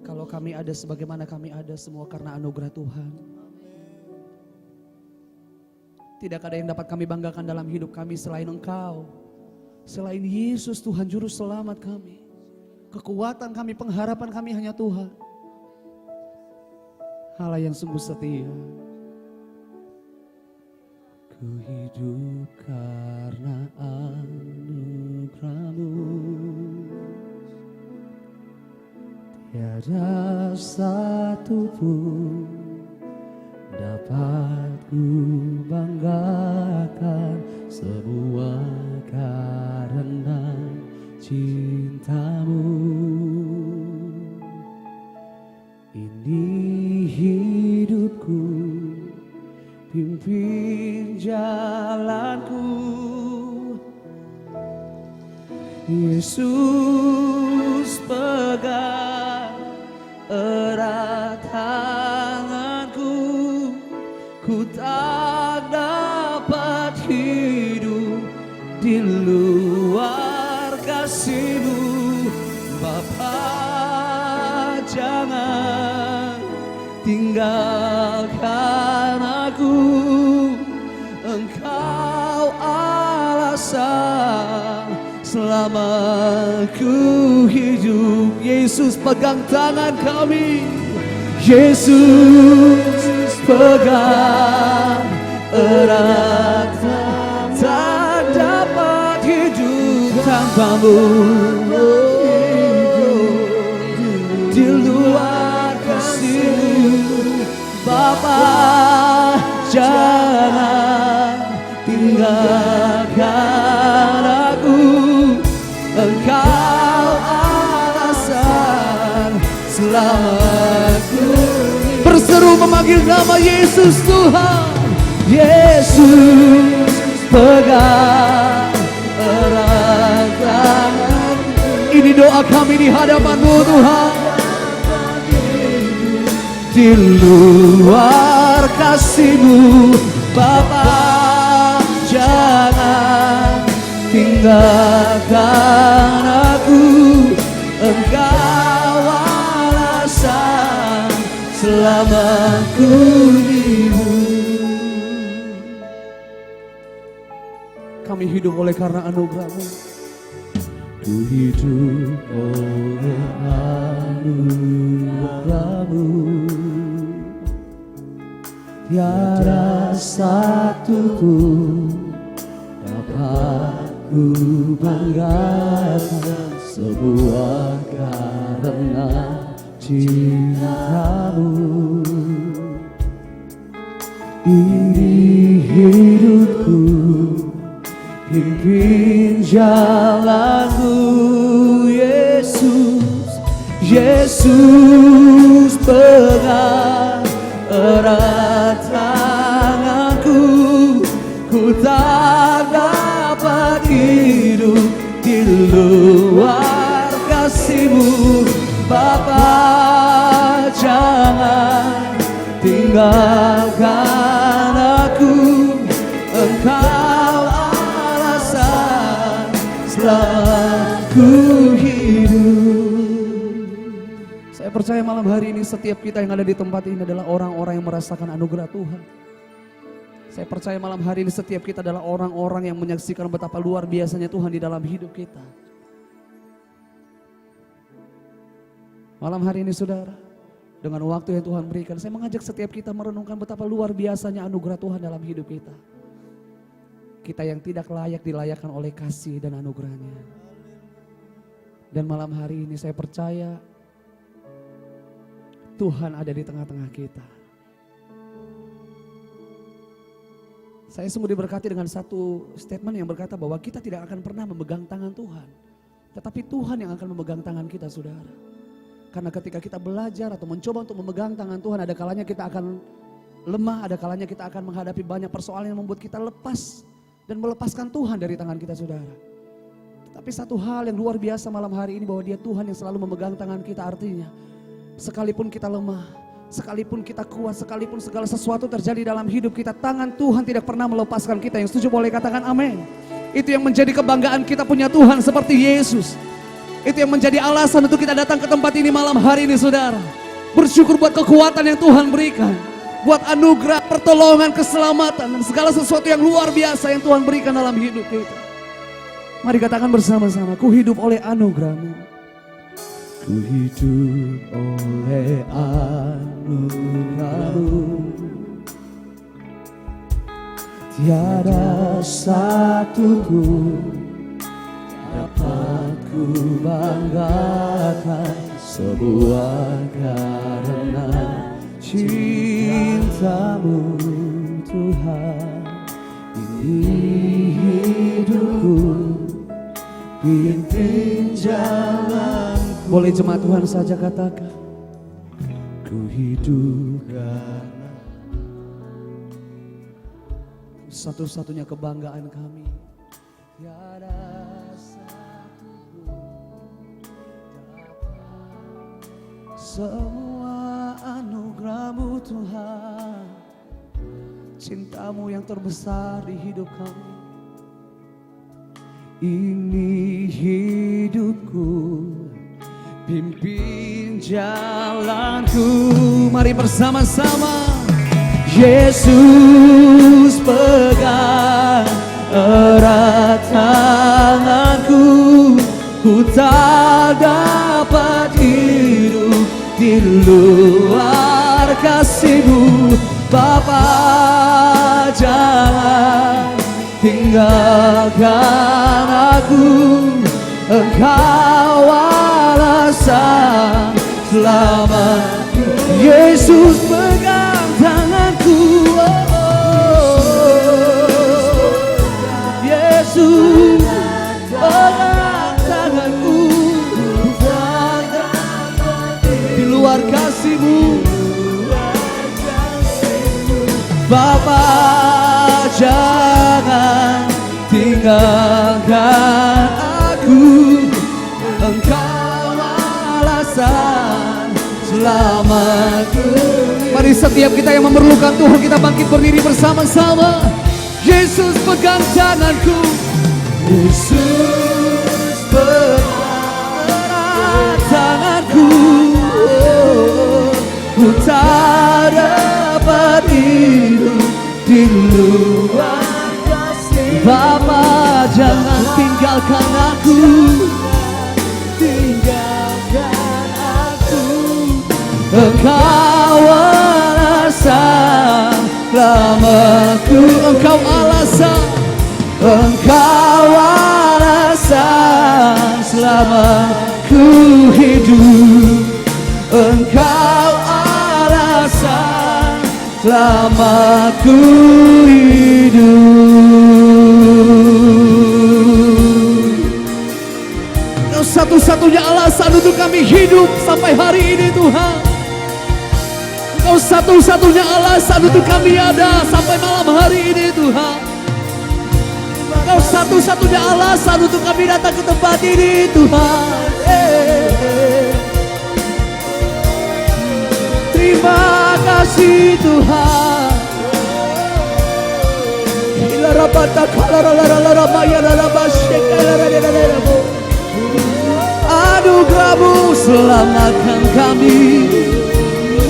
Kalau kami ada sebagaimana kami ada semua karena anugerah Tuhan. Tidak ada yang dapat kami banggakan dalam hidup kami selain Engkau. Selain Yesus Tuhan Juru Selamat kami. Kekuatan kami, pengharapan kami hanya Tuhan. Allah yang sungguh setia. Ku hidup karena anugerah-Mu. Tiada satu pun dapat ku banggakan, semua karena cinta-Mu. Ini hidupku, pimpin jalanku. Yesus pegang erat tanganku, ku tak dapat hidup di luar kasih-Mu. Bapa, jangan tinggalkan aku. Engkau alasan selama ku hidup. Yesus pegang tangan kami. Yesus pegang erat, tak dapat hidup tanpa-Mu. Di luar kasih-Mu. Bapa, jangan tinggalkan aku. Engkau alasan selamatku. Berseru memanggil nama Yesus Tuhan. Yesus pegang erat tangan. Ini doa kami di hadapan-Mu Tuhan. Di luar kasih-Mu, Bapa, jangan tinggalkan aku. Engkau alasan selama ku hidup. Kami hidup oleh karena anugerah-Mu. Ku hidup oleh anugerah-Mu. Tiada satu pun dapat ku banggakan, semua karena cinta-Mu. Ini hidupku, pimpin jalanku. Yesus, Yesus pegang erat tanganku. Ku tak dapat hidup di luar kasih-Mu. Bapa, jangan tinggalkan aku. Engkau alasan selama ku hidup. Saya percaya malam hari ini setiap kita yang ada di tempat ini adalah orang-orang yang merasakan anugerah Tuhan. Saya percaya malam hari ini setiap kita adalah orang-orang yang menyaksikan betapa luar biasanya Tuhan di dalam hidup kita. Malam hari ini saudara, dengan waktu yang Tuhan berikan, saya mengajak setiap kita merenungkan betapa luar biasanya anugerah Tuhan dalam hidup kita. Kita yang tidak layak dilayakkan oleh kasih dan anugerahnya. Dan malam hari ini saya percaya Tuhan ada di tengah-tengah kita. Saya sungguh diberkati dengan satu statement yang berkata bahwa kita tidak akan pernah memegang tangan Tuhan. Tetapi Tuhan yang akan memegang tangan kita, saudara. Karena ketika kita belajar atau mencoba untuk memegang tangan Tuhan, ada kalanya kita akan lemah, ada kalanya kita akan menghadapi banyak persoalan yang membuat kita lepas dan melepaskan Tuhan dari tangan kita, saudara. Tetapi satu hal yang luar biasa malam hari ini, bahwa Dia Tuhan yang selalu memegang tangan kita. Artinya sekalipun kita lemah, sekalipun kita kuat, sekalipun segala sesuatu terjadi dalam hidup kita, tangan Tuhan tidak pernah melepaskan kita. Yang setuju boleh katakan amin. Itu yang menjadi kebanggaan kita punya Tuhan seperti Yesus. Itu yang menjadi alasan untuk kita datang ke tempat ini malam hari ini, saudara. Bersyukur buat kekuatan yang Tuhan berikan, buat anugerah, pertolongan, keselamatan, dan segala sesuatu yang luar biasa yang Tuhan berikan dalam hidup kita. Mari katakan bersama-sama, ku hidup oleh anugerah-Mu. Ku hidup oleh anugerah-Mu. Tiada satu pun dapat ku banggakan, semua karena cinta-Mu Tuhan. Ini hidupku, pimpin jalan. Boleh jemaat Tuhan saja katakan, ku hidup karena satu-satunya kebanggaan kami. Tiada satu pun dapat, semua anugerah-Mu Tuhan. Cinta-Mu yang terbesar di hidup kami. Ini hidupku, pimpin jalanku. Mari bersama-sama. Yesus pegang erat tanganku, ku tak dapat hidup di luar kasih-Mu. Bapa, jangan tinggalkan aku, Engkau alasan selamatku. Yesus pegang tanganku, Yesus pegang tanganku, di luar kasih-Mu. Bapa, jangan tinggalkan aku, Engkau alasan selamatku. Mari setiap kita yang memerlukan Tuhan, kita bangkit berdiri bersama-sama. Yesus pegang tanganku, Yesus pegang tanganku, ku tak dapat hidup di luar kasih. Bapa, jangan tinggalkan aku, tinggalkan aku, Engkau alasan selamatku. Engkau alasan, Engkau alasan selamatku hidup. Engkau alasan selamatku hidup. Engkau satu-satunya alasan untuk kami hidup sampai hari ini, Tuhan. Engkau satu-satunya alasan untuk kami ada sampai malam hari ini, Tuhan. Engkau satu-satunya alasan untuk kami datang ke tempat ini, Tuhan. Terima kasih, Tuhan. Anugerah-Mu selamatkan kami,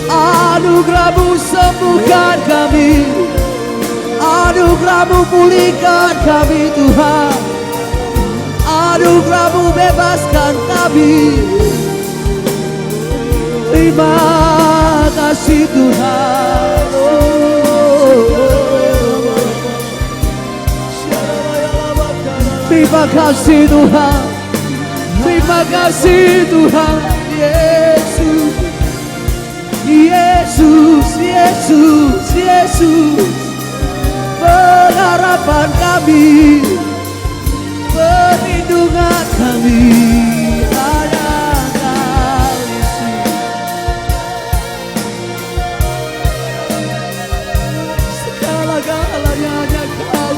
anugerah-Mu sembuhkan kami, anugerah-Mu pulihkan kami, Tuhan. Anugerah-Mu bebaskan kami. Terima kasih, Tuhan. Terima kasih, Tuhan. Terima kasih, Tuhan Yesus. Yesus, Yesus, pengharapan kami, perlindungan kami, hanya Kau Yesus. Segala-galanya hanya Kau.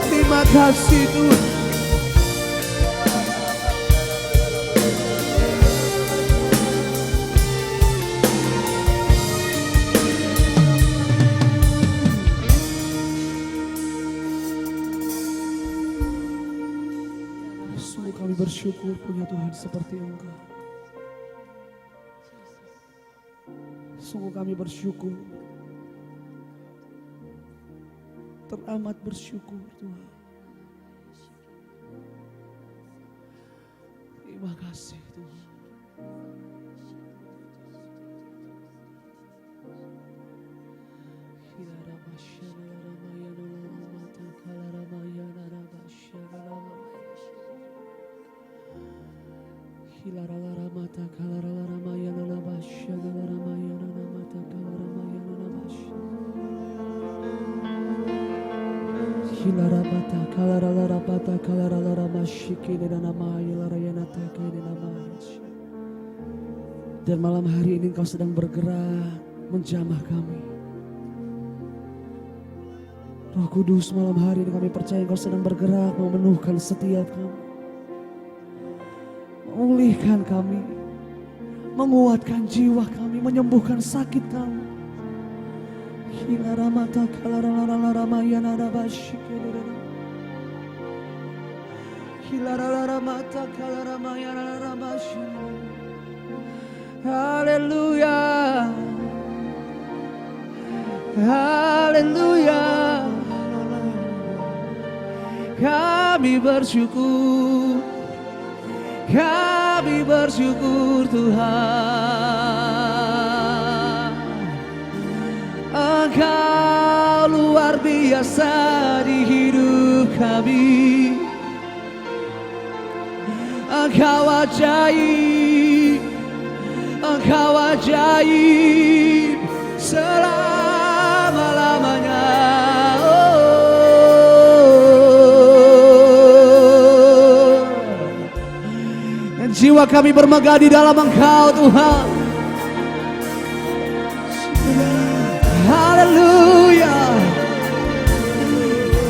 Terima kasih Tuhan. Sungguh kami bersyukur punya Tuhan seperti Engkau. Sungguh kami bersyukur, teramat bersyukur Tuhan. Terima kasih Tuhan. Dan malam hari ini Engkau sedang bergerak menjamah kami. Roh Kudus, malam hari ini kami percaya Engkau sedang bergerak memenuhkan setiap kami, memulihkan kami, menguatkan jiwa kami, menyembuhkan sakit kami. Haleluya, haleluya. Kami bersyukur, kami bersyukur Tuhan. Engkau luar biasa di hidup kami. Engkau ajaib, Engkau ajaib selama-lamanya. Dan jiwa kami bermegah di dalam Engkau Tuhan. Haleluya.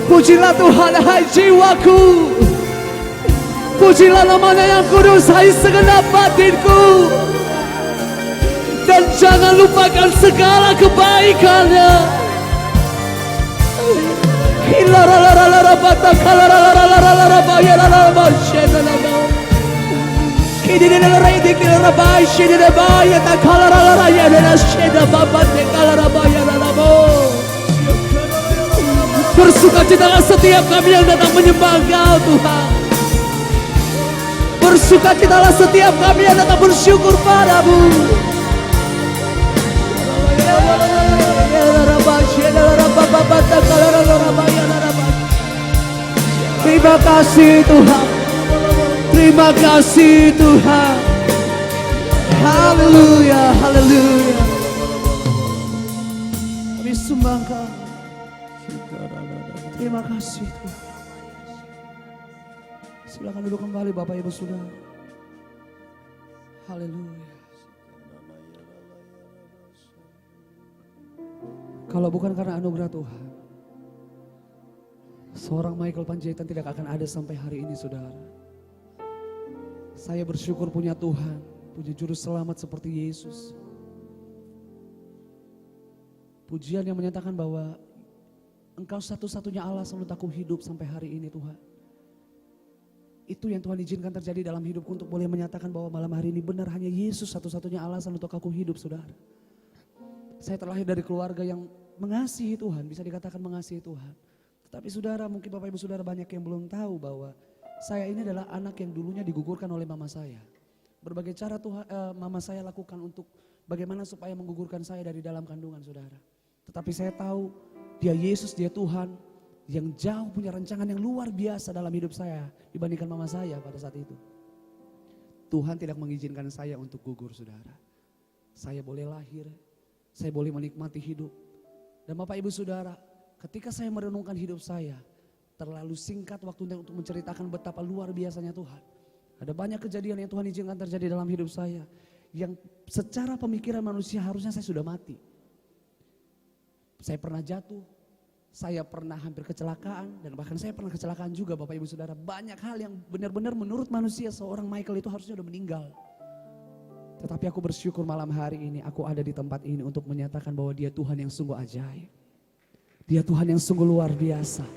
Pujilah Tuhan hai jiwaku. Pujilah namanya yang kudus hai segenap batinku. Dan jangan lupakan segala kebaikannya. Bersukacitalah setiap kami yang datang menyembah Engkau Tuhan. Bersukacitalah setiap kami yang datang bersyukur padamu. Terima kasih Tuhan, terima kasih Tuhan. Haleluya, haleluya. Kami sumbangkan. Terima kasih Tuhan. Silakan duduk kembali Bapak Ibu Saudara. Haleluya. Kalau bukan karena anugerah Tuhan, seorang Michael Panjaitan tidak akan ada sampai hari ini saudara. Saya bersyukur punya Tuhan, punya juru selamat seperti Yesus. Pujian yang menyatakan bahwa Engkau satu-satunya alasan untuk aku hidup sampai hari ini Tuhan. Itu yang Tuhan izinkan terjadi dalam hidupku untuk boleh menyatakan bahwa malam hari ini benar hanya Yesus satu-satunya alasan untuk aku hidup saudara. Saya terlahir dari keluarga yang mengasihi Tuhan, bisa dikatakan mengasihi Tuhan. Tetapi saudara, mungkin Bapak Ibu Saudara banyak yang belum tahu bahwa saya ini adalah anak yang dulunya digugurkan oleh mama saya. Berbagai cara mama saya lakukan untuk bagaimana supaya menggugurkan saya dari dalam kandungan saudara. Tetapi saya tahu dia Yesus, dia Tuhan yang jauh punya rancangan yang luar biasa dalam hidup saya dibandingkan mama saya pada saat itu. Tuhan tidak mengizinkan saya untuk gugur saudara. saya boleh lahir, saya boleh menikmati hidup. Dan Bapak Ibu Saudara, ketika saya merenungkan hidup saya, terlalu singkat waktunya untuk menceritakan betapa luar biasanya Tuhan. Ada banyak kejadian yang Tuhan izinkan terjadi dalam hidup saya, yang secara pemikiran manusia harusnya saya sudah mati. Saya pernah jatuh, saya pernah hampir kecelakaan, dan bahkan saya pernah kecelakaan juga Bapak Ibu Saudara. Banyak hal yang benar-benar menurut manusia seorang Michael itu harusnya udah meninggal. Tetapi aku bersyukur malam hari ini aku ada di tempat ini untuk menyatakan bahwa Dia Tuhan yang sungguh ajaib. Dia Tuhan yang sungguh luar biasa.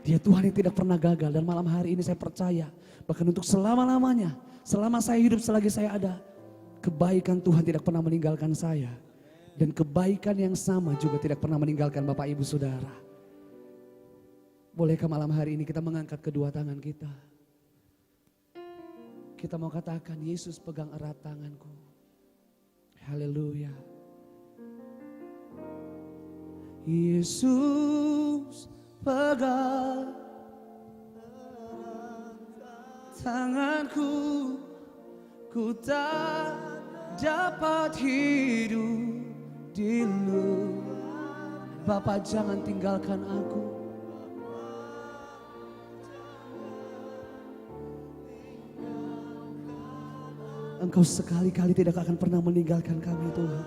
Dia Tuhan yang tidak pernah gagal, dan malam hari ini saya percaya bahkan untuk selama-lamanya, selama saya hidup selagi saya ada, kebaikan Tuhan tidak pernah meninggalkan saya. Dan kebaikan yang sama juga tidak pernah meninggalkan Bapak Ibu Saudara. Bolehkah malam hari ini kita mengangkat kedua tangan kita? Kita mau katakan, Yesus pegang erat tanganku. Haleluya. Yesus pegang tanganku, ku tak dapat hidup di luar. Bapak jangan tinggalkan aku. Engkau sekali-kali tidak akan pernah meninggalkan kami Tuhan.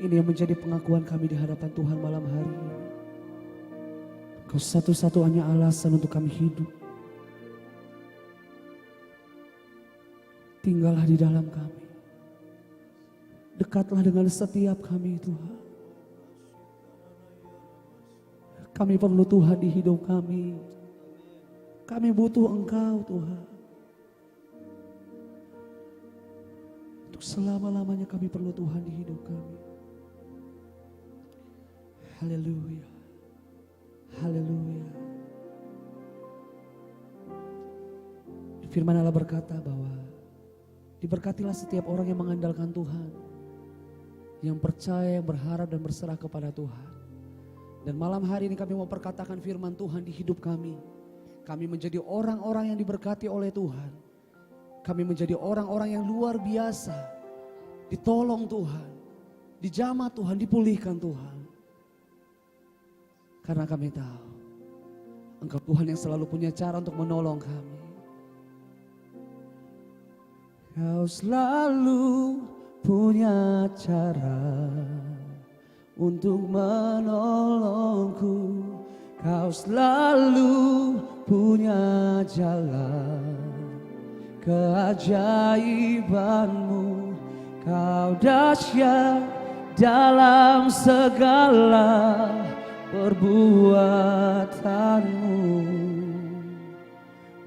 Ini yang menjadi pengakuan kami di hadapan Tuhan malam hari ini. Engkau satu-satunya alasan untuk kami hidup. Tinggallah di dalam kami. Dekatlah dengan setiap kami Tuhan. Kami perlu Tuhan di hidup kami. Kami butuh Engkau Tuhan. Untuk selama-lamanya kami perlu Tuhan di hidup kami. Haleluya. Haleluya. Firman Allah berkata bahwa diberkatilah setiap orang yang mengandalkan Tuhan, yang percaya, yang berharap dan berserah kepada Tuhan. Dan malam hari ini kami mau perkatakan firman Tuhan di hidup kami. Kami menjadi orang-orang yang diberkati oleh Tuhan. Kami menjadi orang-orang yang luar biasa. Ditolong Tuhan, dijamah Tuhan, dipulihkan Tuhan. Karena kami tahu Engkau Tuhan yang selalu punya cara untuk menolong kami. Kau selalu punya cara untuk menolongku. Kau selalu punya jalan keajaibanmu. Kau dahsyat dalam segala perbuatanmu,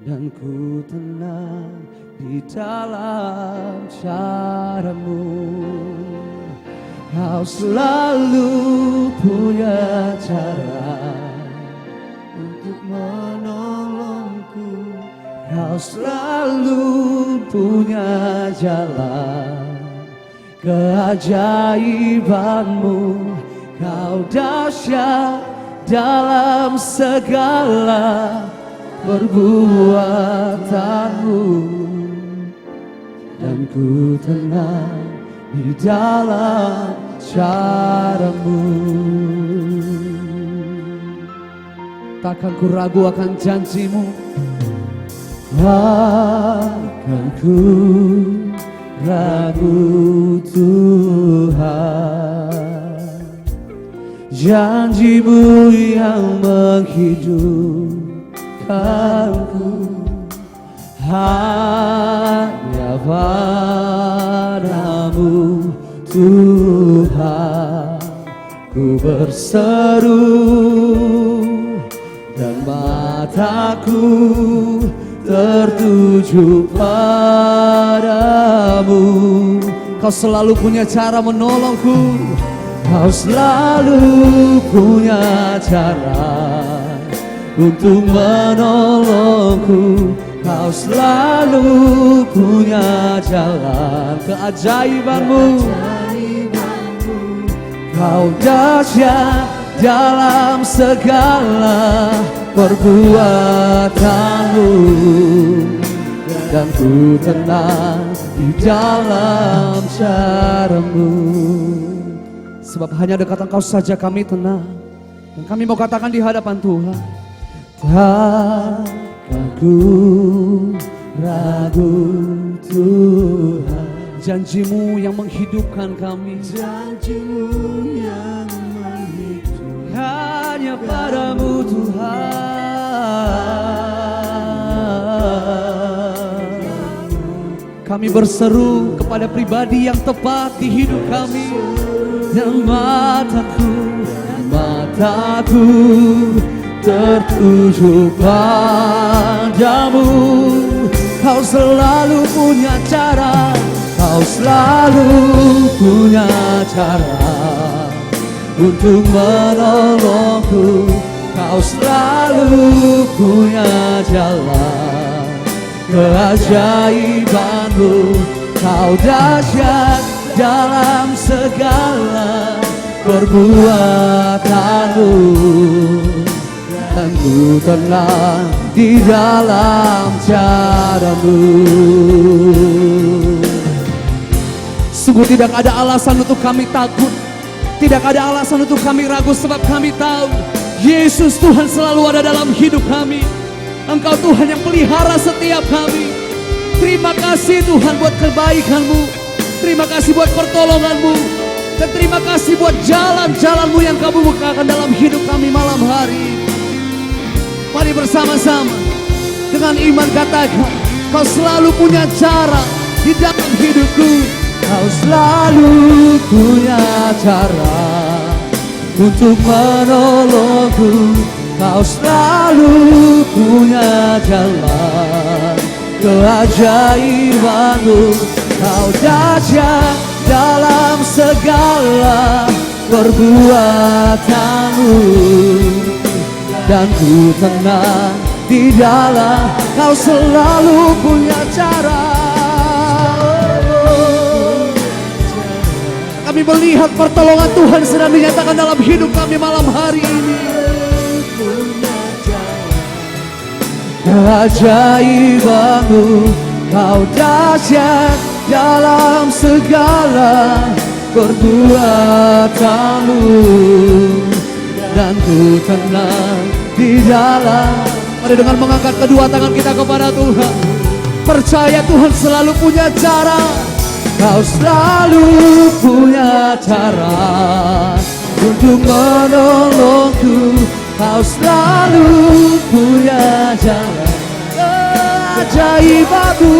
dan ku tenang di dalam caramu. Kau selalu punya cara untuk menolongku. Kau selalu punya jalan keajaibanmu. Kau dahsyat dalam segala perbuatanmu, dan ku tenang di dalam caramu. Takkan ku ragu akan janjimu, takkan ku ragu Tuhan. Janjimu yang menghidupkanku, hanya padamu Tuhan ku berseru, dan mataku tertuju padamu. Kau selalu punya cara menolongku. Kau selalu punya cara untuk menolongku. Kau selalu punya jalan keajaibanmu. Kau dahsyat dalam segala perbuatanmu, dan ku tenang di dalam caramu. Sebab hanya dekat Engkau saja kami tenang, dan kami mau katakan di hadapan Tuhan, takkan ku ragu Tuhan. Janji-Mu yang menghidupkan kami, Janji-Mu yang menghidupkan, hanya padamu Tuhan. Kami berseru kepada pribadi yang tepat di hidup kami, dan mataku tertuju padamu. Kau selalu punya cara, Kau selalu punya cara untuk menolongku. Kau selalu punya jalan keajaiban-Mu. Kau dahsyat dalam segala perbuatan-Mu, dan ku tenang di dalam cara-Mu. Sungguh tidak ada alasan untuk kami takut, tidak ada alasan untuk kami ragu, sebab kami tahu Yesus Tuhan selalu ada dalam hidup kami. Engkau Tuhan yang pelihara setiap kami. Terima kasih Tuhan buat kebaikan-Mu, terima kasih buat pertolongan-Mu, dan terima kasih buat jalan-jalan-Mu yang Kau bukakan dalam hidup kami malam hari. Mari bersama-sama dengan iman katakan, Kau selalu punya cara di dalam hidupku. Kau selalu punya cara untuk menolongku. Kau selalu punya jalan keajaiban-Mu. Kau dahsyat dalam segala perbuatan-Mu, dan ku tenang di dalam. Kau selalu punya cara. Kami melihat pertolongan Tuhan sedang dinyatakan dalam hidup kami malam hari ini. Keajaiban-Mu, Kau dahsyat dalam segala perbuatan-Mu, dan ku tenang di dalam. Mari dengan mengangkat kedua tangan kita kepada Tuhan, percaya Tuhan selalu punya cara. Kau selalu punya cara untuk menolongku. Kau selalu punya jalan keajaiban-Mu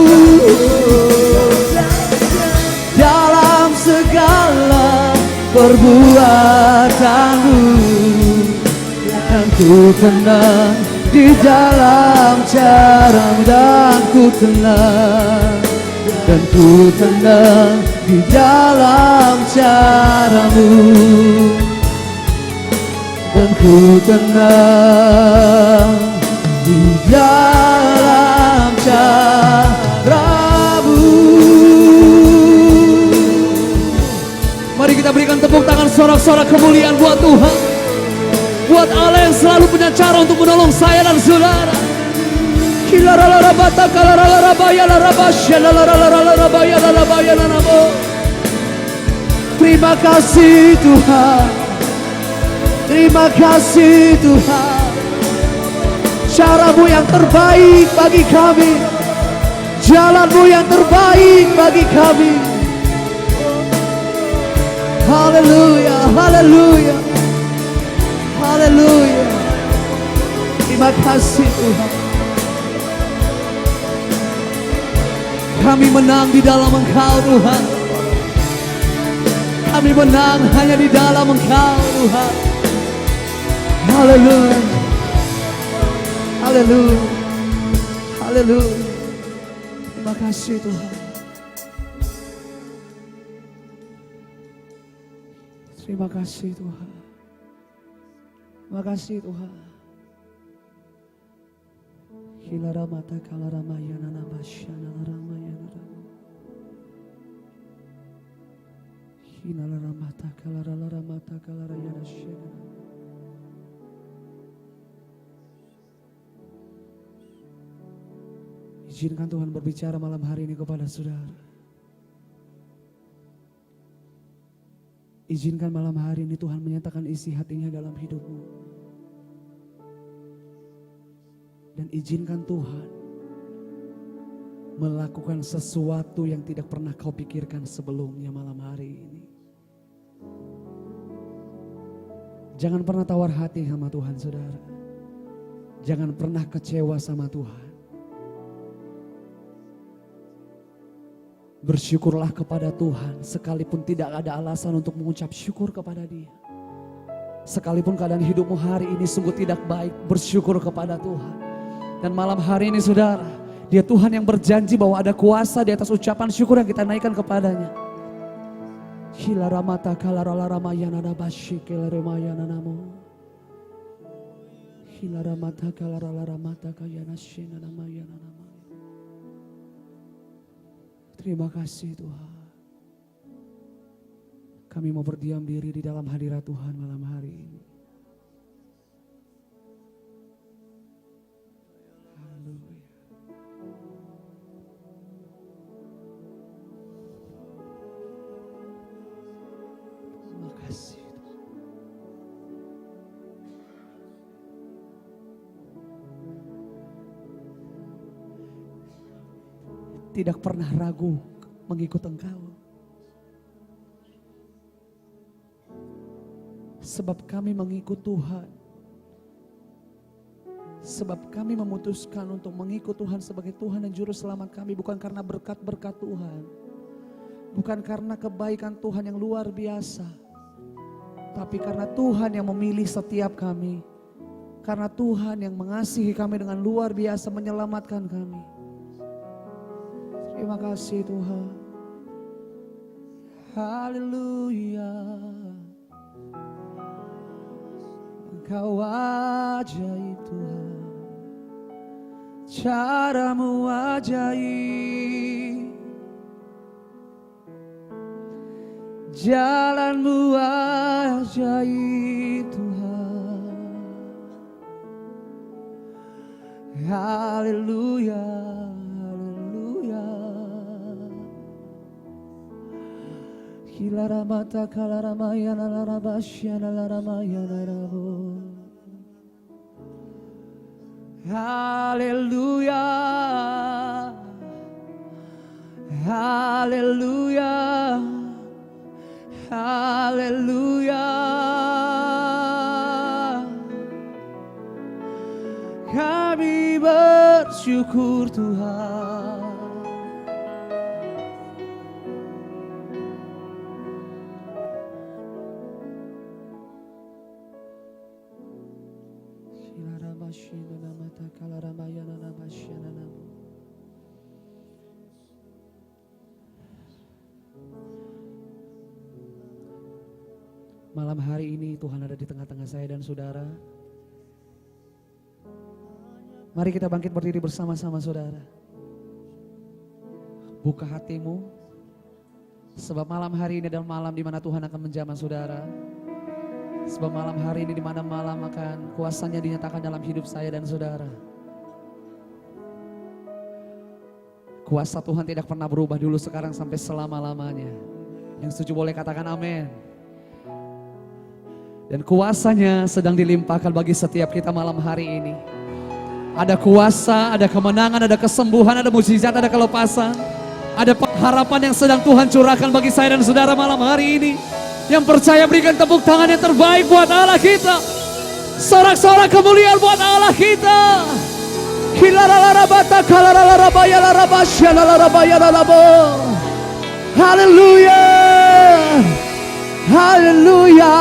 dalam segala perbuatan-Mu, dan ku tenang di dalam cara-Mu, dan ku tenang, dan ku tenang di dalam cara-Mu, dan ku tenang di dalam cara-Mu. Mari kita berikan tepuk tangan, sorak-sorak kemuliaan buat Tuhan, buat Allah yang selalu punya cara untuk menolong saya dan saudara. Terima kasih Tuhan, terima kasih Tuhan. Cara-Mu yang terbaik bagi kami, jalan-Mu yang terbaik bagi kami. Haleluya, haleluya, haleluya. Terima kasih Tuhan. Kami menang di dalam Engkau Tuhan. Kami menang hanya di dalam Engkau Tuhan. Haleluya, haleluya, haleluya. Terima kasih Tuhan. Terima kasih Tuhan. Terima kasih Tuhan. Hilara mata kala ramayana namasyana ramayana rama. Hilara mata kala ramata kala rayana syana. Izinkan Tuhan berbicara malam hari ini kepada saudara. Izinkan malam hari ini Tuhan menyatakan isi hatinya dalam hidupmu. Dan izinkan Tuhan melakukan sesuatu yang tidak pernah kau pikirkan sebelumnya malam hari ini. Jangan pernah tawar hati sama Tuhan, saudara. Jangan pernah kecewa sama Tuhan. Bersyukurlah kepada Tuhan sekalipun tidak ada alasan untuk mengucap syukur kepada Dia. Sekalipun keadaan hidupmu hari ini sungguh tidak baik, bersyukur kepada Tuhan. Dan malam hari ini saudara, Dia Tuhan yang berjanji bahwa ada kuasa di atas ucapan syukur yang kita naikkan kepadanya. Hilaramata kalaralamayana bashi kelaramayana namo. Hilaramata kalaralaramata kayana shina namayana namo. Terima kasih Tuhan. Kami mau berdiam diri di dalam hadirat Tuhan malam hari ini. Haleluya. Terima kasih Tuhan. Tidak pernah ragu mengikut Engkau. Sebab kami mengikut Tuhan. Sebab kami memutuskan untuk mengikut Tuhan sebagai Tuhan dan Juru Selamat kami. Bukan karena berkat-berkat Tuhan. Bukan karena kebaikan Tuhan yang luar biasa. Tapi karena Tuhan yang memilih setiap kami. Karena Tuhan yang mengasihi kami dengan luar biasa, menyelamatkan kami. Terima kasih Tuhan. Haleluya. Engkau ajaib Tuhan. Caramu ajaib. Jalanmu ajaib Tuhan. Haleluya. Hilaramata kalaramayana larabasyana laramayana rabo. Haleluya. Haleluya. Haleluya. Kami bersyukur Tuhan. Malam hari ini Tuhan ada di tengah-tengah saya dan saudara. Mari kita bangkit berdiri bersama-sama saudara. Buka hatimu. Sebab malam hari ini adalah malam di mana Tuhan akan menjamah saudara. Sebab malam hari ini di mana malam akan kuasanya dinyatakan dalam hidup saya dan saudara. Kuasa Tuhan tidak pernah berubah dulu, sekarang sampai selama-lamanya. Yang setuju boleh katakan amin. Dan kuasanya sedang dilimpahkan bagi setiap kita malam hari ini. Ada kuasa, ada kemenangan, ada kesembuhan, ada mukjizat, ada kelepasan. Ada pengharapan yang sedang Tuhan curahkan bagi saya dan saudara malam hari ini. Yang percaya berikan tepuk tangan yang terbaik buat Allah kita. Sorak-sorak kemuliaan buat Allah kita. Haleluya. Haleluya.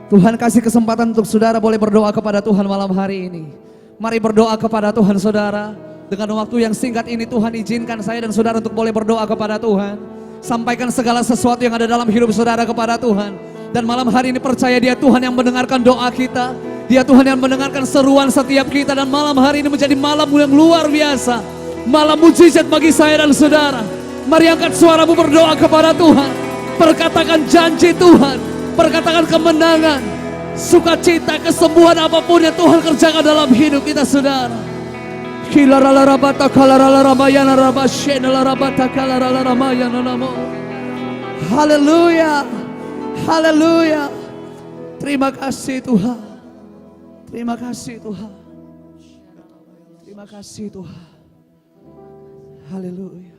Tuhan kasih kesempatan untuk saudara boleh berdoa kepada Tuhan malam hari ini. Mari berdoa kepada Tuhan saudara. Dengan waktu yang singkat ini Tuhan izinkan saya dan saudara untuk boleh berdoa kepada Tuhan. Sampaikan segala sesuatu yang ada dalam hidup saudara kepada Tuhan. Dan malam hari ini percaya Dia Tuhan yang mendengarkan doa kita. Dia Tuhan yang mendengarkan seruan setiap kita. Dan malam hari ini menjadi malam yang luar biasa. Malam mujizat bagi saya dan saudara. Mari angkat suaramu berdoa kepada Tuhan. Perkatakan janji Tuhan. Perkatakan kemenangan. Sukacita, kesembuhan apapun yang Tuhan kerjakan dalam hidup kita saudara. Haleluya. Haleluya. Terima kasih Tuhan. Terima kasih Tuhan. Terima kasih Tuhan. Haleluya.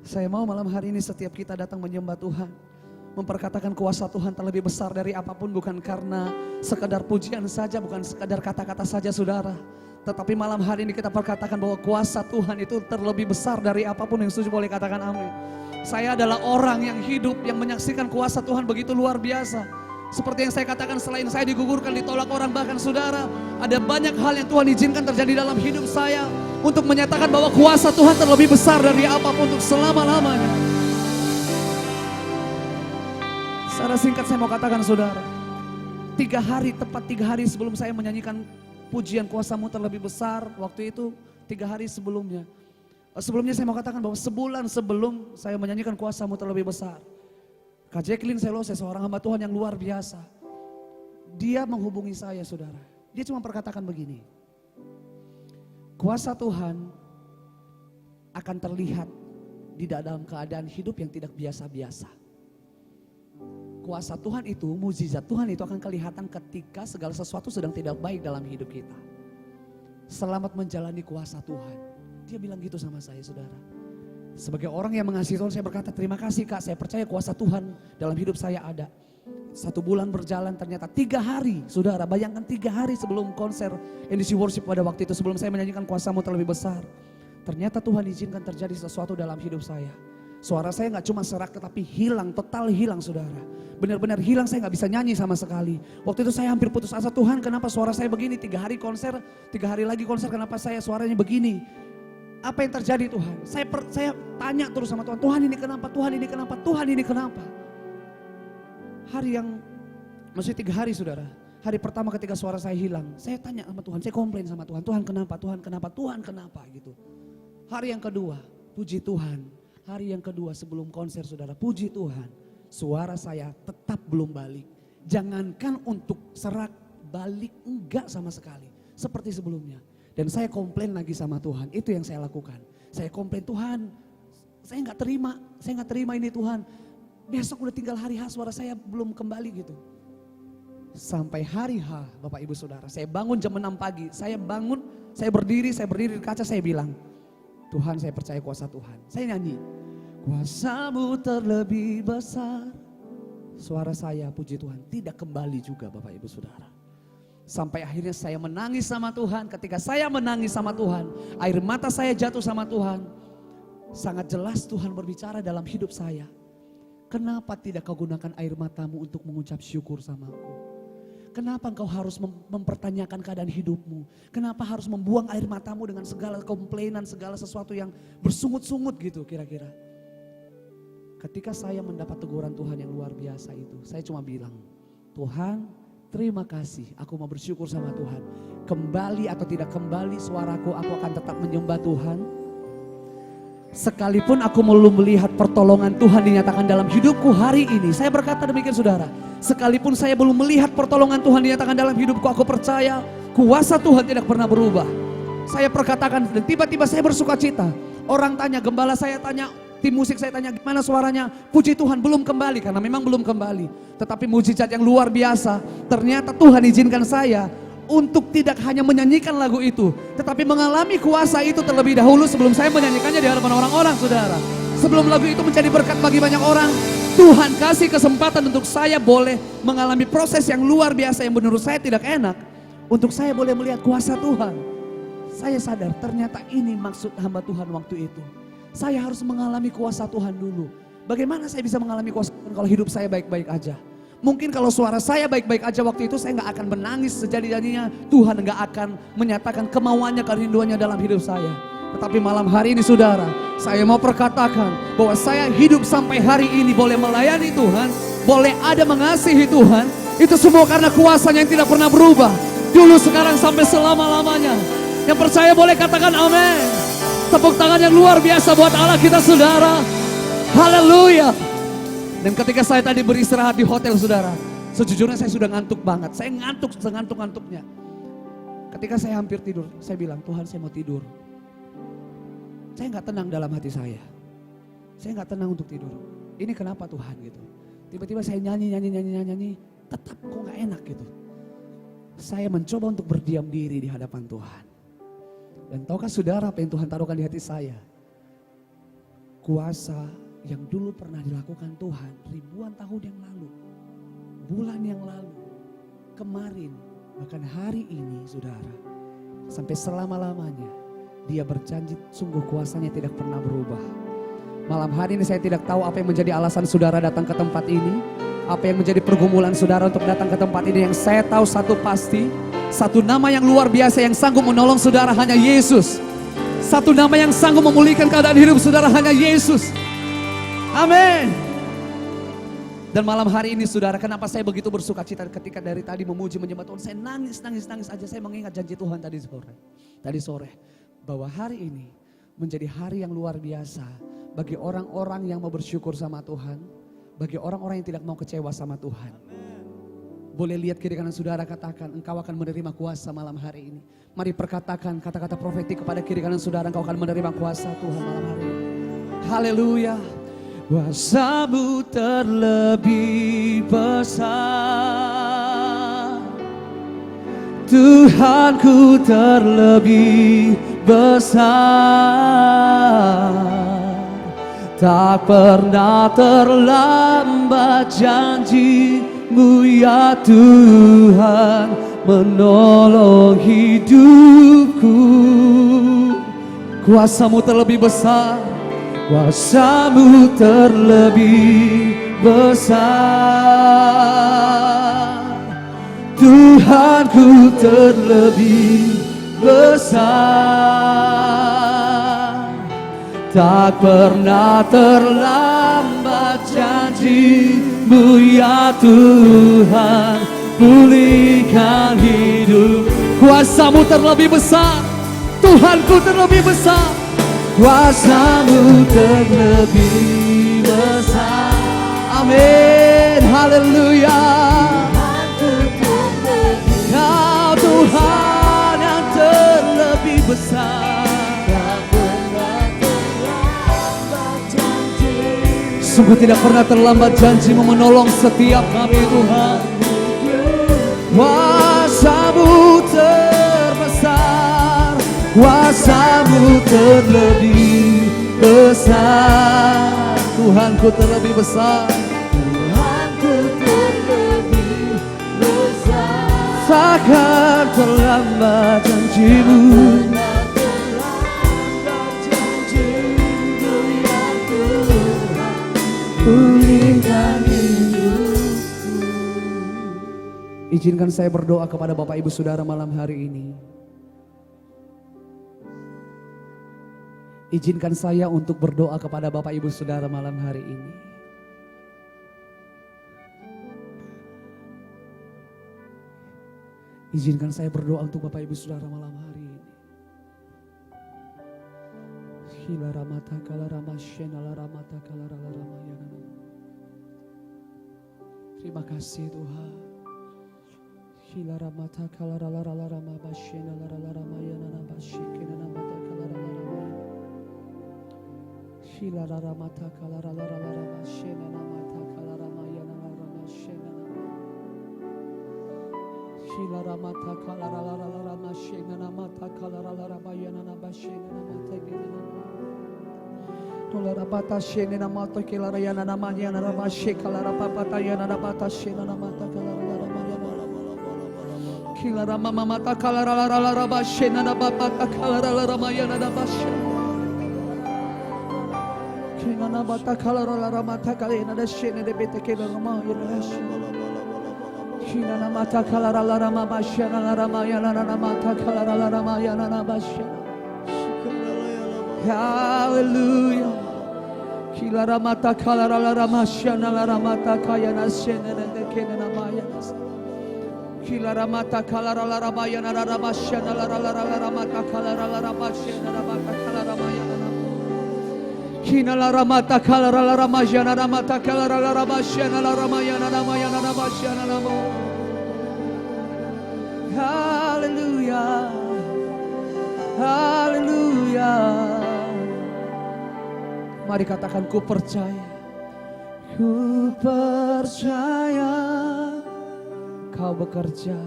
Saya mau malam hari ini setiap kita datang menyembah Tuhan, memperkatakan kuasa Tuhan terlebih besar dari apapun, bukan karena sekadar pujian saja, bukan sekadar kata-kata saja saudara. Tetapi malam hari ini kita perkatakan bahwa kuasa Tuhan itu terlebih besar dari apapun. Yang setuju boleh katakan amin. Saya adalah orang yang hidup, yang menyaksikan kuasa Tuhan begitu luar biasa. Seperti yang saya katakan, selain saya digugurkan, ditolak orang, bahkan saudara, ada banyak hal yang Tuhan izinkan terjadi dalam hidup saya untuk menyatakan bahwa kuasa Tuhan terlebih besar dari apapun untuk selama-lamanya. Secara singkat saya mau katakan saudara, 3 hari, tepat 3 hari sebelum saya menyanyikan pujian kuasamu terlebih besar, waktu itu 3 hari sebelumnya. Sebelumnya saya mau katakan bahwa sebulan sebelum saya menyanyikan kuasamu terlebih besar, Kak Jacqueline Selose, seorang hamba Tuhan yang luar biasa, dia menghubungi saya saudara. Dia cuma perkatakan begini, kuasa Tuhan akan terlihat di dalam keadaan hidup yang tidak biasa-biasa. Kuasa Tuhan itu, mukjizat Tuhan itu akan kelihatan ketika segala sesuatu sedang tidak baik dalam hidup kita. Selamat menjalani kuasa Tuhan. Dia bilang gitu sama saya saudara. Sebagai orang yang mengasihi Tuhan, saya berkata terima kasih Kak, saya percaya kuasa Tuhan dalam hidup saya ada. 1 bulan berjalan, ternyata 3 hari, saudara bayangkan 3 hari sebelum konser NDC Worship pada waktu itu, sebelum saya menyanyikan kuasamu terlebih besar, ternyata Tuhan izinkan terjadi sesuatu dalam hidup saya. Suara saya gak cuma serak tetapi hilang, total hilang saudara. Benar-benar hilang, saya gak bisa nyanyi sama sekali. Waktu itu saya hampir putus asa, Tuhan kenapa suara saya begini, 3 hari konser, 3 hari lagi konser, kenapa saya suaranya begini. Apa yang terjadi Tuhan? Saya tanya terus sama Tuhan, Tuhan ini kenapa, Tuhan ini kenapa, Tuhan ini kenapa. Hari yang, maksudnya 3 hari saudara. Hari pertama ketika suara saya hilang, saya tanya sama Tuhan, saya komplain sama Tuhan, Tuhan kenapa, Tuhan kenapa, Tuhan kenapa gitu. Hari yang kedua, puji Tuhan. Hari yang kedua sebelum konser saudara, puji Tuhan. Suara saya tetap belum balik. Jangankan untuk serak, balik enggak sama sekali. Seperti sebelumnya. Dan saya komplain lagi sama Tuhan, itu yang saya lakukan. Saya komplain, Tuhan saya nggak terima ini Tuhan. Besok udah tinggal hari H, suara saya belum kembali gitu. Sampai hari H Bapak Ibu Saudara, saya bangun jam 6 pagi. Saya bangun, saya berdiri di kaca, saya bilang, Tuhan saya percaya kuasa Tuhan. Saya nyanyi, kuasamu terlebih besar. Suara saya puji Tuhan tidak kembali juga Bapak Ibu Saudara. Sampai akhirnya saya menangis sama Tuhan. Ketika saya menangis sama Tuhan, air mata saya jatuh sama Tuhan. Sangat jelas Tuhan berbicara dalam hidup saya. Kenapa tidak kau gunakan air matamu untuk mengucap syukur sama aku? Kenapa engkau harus mempertanyakan keadaan hidupmu? Kenapa harus membuang air matamu dengan segala komplainan, segala sesuatu yang bersungut-sungut gitu kira-kira. Ketika saya mendapat teguran Tuhan yang luar biasa itu, saya cuma bilang, Tuhan terima kasih, aku mau bersyukur sama Tuhan. Kembali atau tidak kembali suaraku, aku akan tetap menyembah Tuhan. Sekalipun aku belum melihat pertolongan Tuhan dinyatakan dalam hidupku hari ini. Saya berkata demikian saudara. Sekalipun saya belum melihat pertolongan Tuhan dinyatakan dalam hidupku, aku percaya kuasa Tuhan tidak pernah berubah. Saya perkatakan dan tiba-tiba saya bersuka cita. Orang tanya, gembala saya tanya, tim musik saya tanya gimana suaranya, puji Tuhan belum kembali, karena memang belum kembali. Tetapi mujizat yang luar biasa, ternyata Tuhan izinkan saya untuk tidak hanya menyanyikan lagu itu, tetapi mengalami kuasa itu terlebih dahulu sebelum saya menyanyikannya di hadapan orang-orang saudara. Sebelum lagu itu menjadi berkat bagi banyak orang, Tuhan kasih kesempatan untuk saya boleh mengalami proses yang luar biasa yang menurut saya tidak enak. Untuk saya boleh melihat kuasa Tuhan. Saya sadar ternyata ini maksud hamba Tuhan waktu itu. Saya harus mengalami kuasa Tuhan dulu. Bagaimana saya bisa mengalami kuasa Tuhan kalau hidup saya baik-baik aja? Mungkin kalau suara saya baik-baik aja waktu itu, saya gak akan menangis sejadi-jadinya. Tuhan gak akan menyatakan kemauannya, kerinduannya dalam hidup saya. Tetapi malam hari ini saudara, saya mau perkatakan bahwa saya hidup sampai hari ini boleh melayani Tuhan, boleh ada mengasihi Tuhan. Itu semua karena kuasanya yang tidak pernah berubah. Dulu, sekarang, sampai selama-lamanya. Yang percaya boleh katakan amin. Tepuk tangan yang luar biasa buat Allah kita saudara. Haleluya. Dan ketika saya tadi beristirahat di hotel saudara, sejujurnya saya sudah ngantuk banget. Saya ngantuk sengantuk-ngantuknya. Ketika saya hampir tidur, saya bilang, Tuhan saya mau tidur. Saya gak tenang dalam hati saya. Saya gak tenang untuk tidur. Ini kenapa Tuhan gitu. Tiba-tiba saya nyanyi. Tetap kok gak enak gitu. Saya mencoba untuk berdiam diri di hadapan Tuhan. Dan tahukah saudara apa yang Tuhan taruhkan di hati saya? Kuasa yang dulu pernah dilakukan Tuhan ribuan tahun yang lalu, bulan yang lalu, kemarin, bahkan hari ini saudara, sampai selama-lamanya Dia berjanji sungguh kuasanya tidak pernah berubah. Malam hari ini saya tidak tahu apa yang menjadi alasan saudara datang ke tempat ini, apa yang menjadi pergumulan saudara untuk datang ke tempat ini. Yang saya tahu satu pasti, satu nama yang luar biasa yang sanggup menolong saudara hanya Yesus. Satu nama yang sanggup memulihkan keadaan hidup saudara hanya Yesus. Amin. Dan malam hari ini saudara, kenapa saya begitu bersuka cita ketika dari tadi memuji menyembah Tuhan. Saya nangis aja, saya mengingat janji Tuhan tadi sore. Bahwa hari ini menjadi hari yang luar biasa bagi orang-orang yang mau bersyukur sama Tuhan. Bagi orang-orang yang tidak mau kecewa sama Tuhan. Boleh lihat kiri kanan saudara, katakan engkau akan menerima kuasa malam hari ini. Mari perkatakan kata-kata profetik kepada kiri kanan saudara, engkau akan menerima kuasa Tuhan malam hari ini. Haleluya. Kuasa-Mu terlebih besar, Tuhanku terlebih besar. Tak pernah terlambat janji-Mu ya Tuhan menolong hidupku. Kuasa-Mu terlebih besar, kuasa-Mu terlebih besar, Tuhanku terlebih besar. Tak pernah terlambat janji-Mu ya Tuhan pulihkan hidup. Kuasa-Mu terlebih besar, Tuhanku terlebih besar. Kuasa-Mu terlebih besar. Amin. Haleluya. Kau Tuhan yang terlebih besar. Sungguh tidak pernah terlambat janji menolong setiap kami Tuhan. Kuasa-Mu terbesar, kuasa-Mu terlebih besar. Tuhanku terlebih besar, Tuhanku terlebih besar. Takkan terlambat janji-Mu, pulihkan hidupku. Izinkan saya berdoa kepada Bapak Ibu Saudara malam hari ini. Izinkan saya untuk berdoa kepada Bapak Ibu Saudara malam hari ini. Izinkan saya berdoa untuk Bapak Ibu Saudara malam hari ini. Terima kasih Tuhan. Hallelujah. Kilara mata kalara lara masyana lara mata kaya nasyene nende kene namaya nas. Kilara mata kalara lara bayana lara masyana lara mata kalara lara masyana lara mata kalara mayana. Hinala ramata kalara ramajana ramata kalara ramashana ramayana ramayana ramashana namo. Haleluya. Haleluya. Mari katakan ku percaya. Ku percaya Kau bekerja.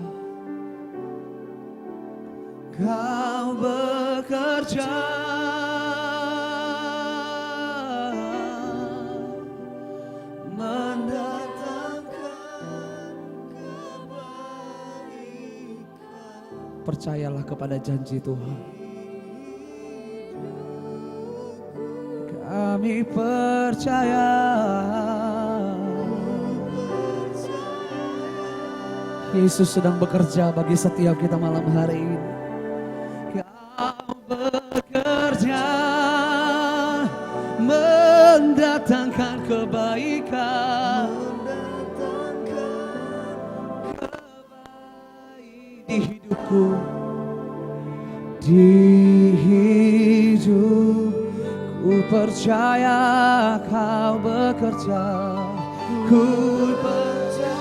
Kau bekerja. Percayalah kepada janji Tuhan. Kami percaya. Yesus sedang bekerja bagi setiap kita malam hari ini. Kau bekerja mendatangkan kebaikan. Di hidupku, di hidupku percaya Kau bekerja. Ku percaya.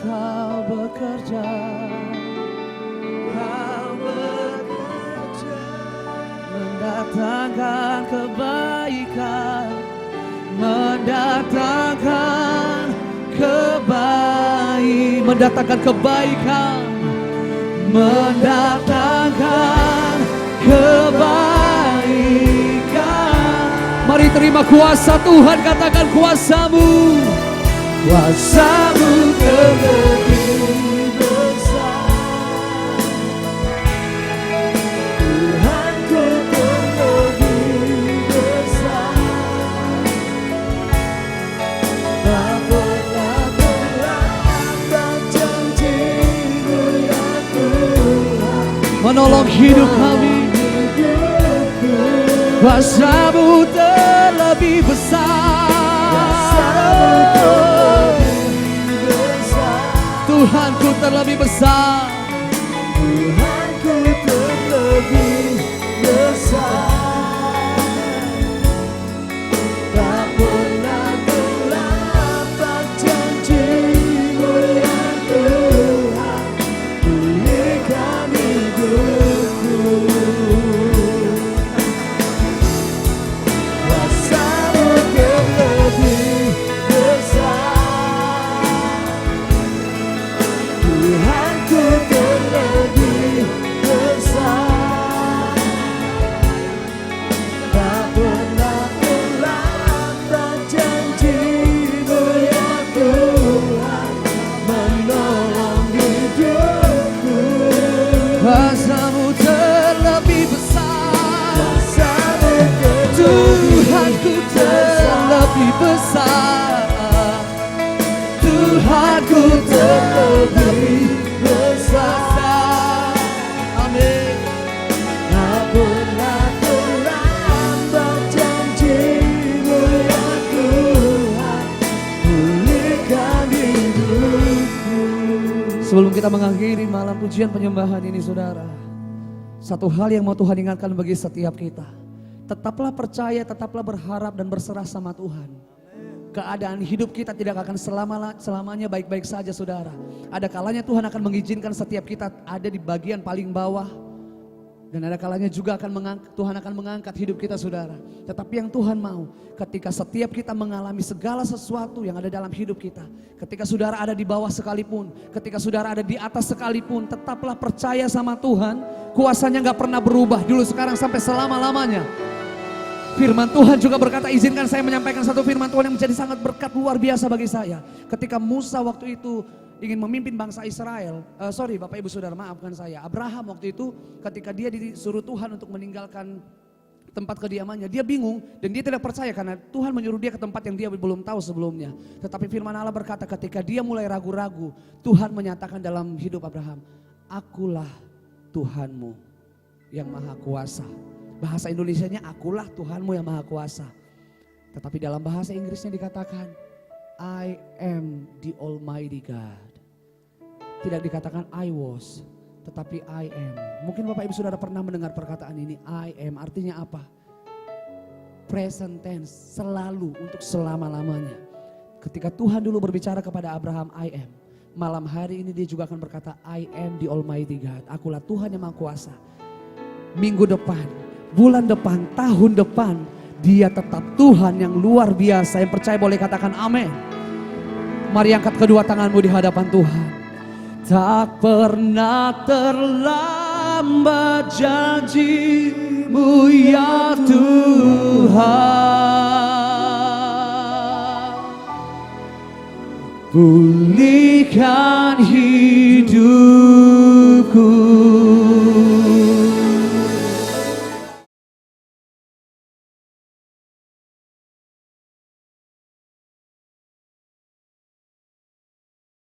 Kau bekerja. Mendatangkan kebaikan, mendatangkan kebaikan, mendatangkan kebaikan, mendatangkan kebaikan. Mari terima kuasa Tuhan, katakan kuasa-Mu. Kuasa-Mu terlebih besar. Tuhanku terlebih besar. Tak pernah terlambat janji-Mu ya Tuhan. Menolong hidup kami. Kuasa-Mu terlebih besar. Tuhanku terlebih besar. Tuhanku terlebih besar. Tak pernah terlambat janji-Mu ya Tuhan. Pulihkan hidupku. Kuasa-Mu terlebih besar. Tuhanku terlebih besar. Tak pernah terlambat janji-Mu ya Tuhan. Menolong hidupku. Kuasa-Mu terlebih besar. Tuhanku terlebih besar. Tuhanku terlebih besar. Amin. Tak pernah terlambat janji-Mu ya Tuhan. Pulihkan hidupku. Sebelum kita mengakhiri malam pujian penyembahan ini, saudara, satu hal yang mau Tuhan ingatkan bagi setiap kita. Tetaplah percaya, tetaplah berharap dan berserah sama Tuhan. Keadaan hidup kita tidak akan selamanya baik-baik saja, saudara. Ada kalanya Tuhan akan mengizinkan setiap kita ada di bagian paling bawah. Dan ada kalanya juga Tuhan akan mengangkat hidup kita, saudara. Tetapi yang Tuhan mau, ketika setiap kita mengalami segala sesuatu yang ada dalam hidup kita. Ketika saudara ada di bawah sekalipun, ketika saudara ada di atas sekalipun, tetaplah percaya sama Tuhan. Kuasanya gak pernah berubah, dulu sekarang sampai selama-lamanya. Firman Tuhan juga berkata, izinkan saya menyampaikan satu firman Tuhan yang menjadi sangat berkat luar biasa bagi saya. Ketika Musa waktu itu ingin memimpin bangsa Israel, Bapak Ibu Saudara, maafkan saya. Abraham waktu itu ketika dia disuruh Tuhan untuk meninggalkan tempat kediamannya. Dia bingung dan dia tidak percaya karena Tuhan menyuruh dia ke tempat yang dia belum tahu sebelumnya. Tetapi firman Allah berkata ketika dia mulai ragu-ragu, Tuhan menyatakan dalam hidup Abraham, akulah Tuhanmu yang maha kuasa. Bahasa Indonesianya akulah Tuhanmu yang maha kuasa. Tetapi dalam bahasa Inggrisnya dikatakan, I am the Almighty God. Tidak dikatakan I was, tetapi I am. Mungkin Bapak Ibu Saudara pernah mendengar perkataan ini, I am artinya apa? Present tense, selalu untuk selama-lamanya. Ketika Tuhan dulu berbicara kepada Abraham, I am. Malam hari ini dia juga akan berkata, I am the Almighty God. Akulah Tuhan yang maha kuasa. Minggu depan, bulan depan, tahun depan, dia tetap Tuhan yang luar biasa. Yang percaya boleh katakan amin. Mari angkat kedua tanganmu di hadapan Tuhan. Tak pernah terlambat janji-Mu ya Tuhan. Pulihkan hidupku.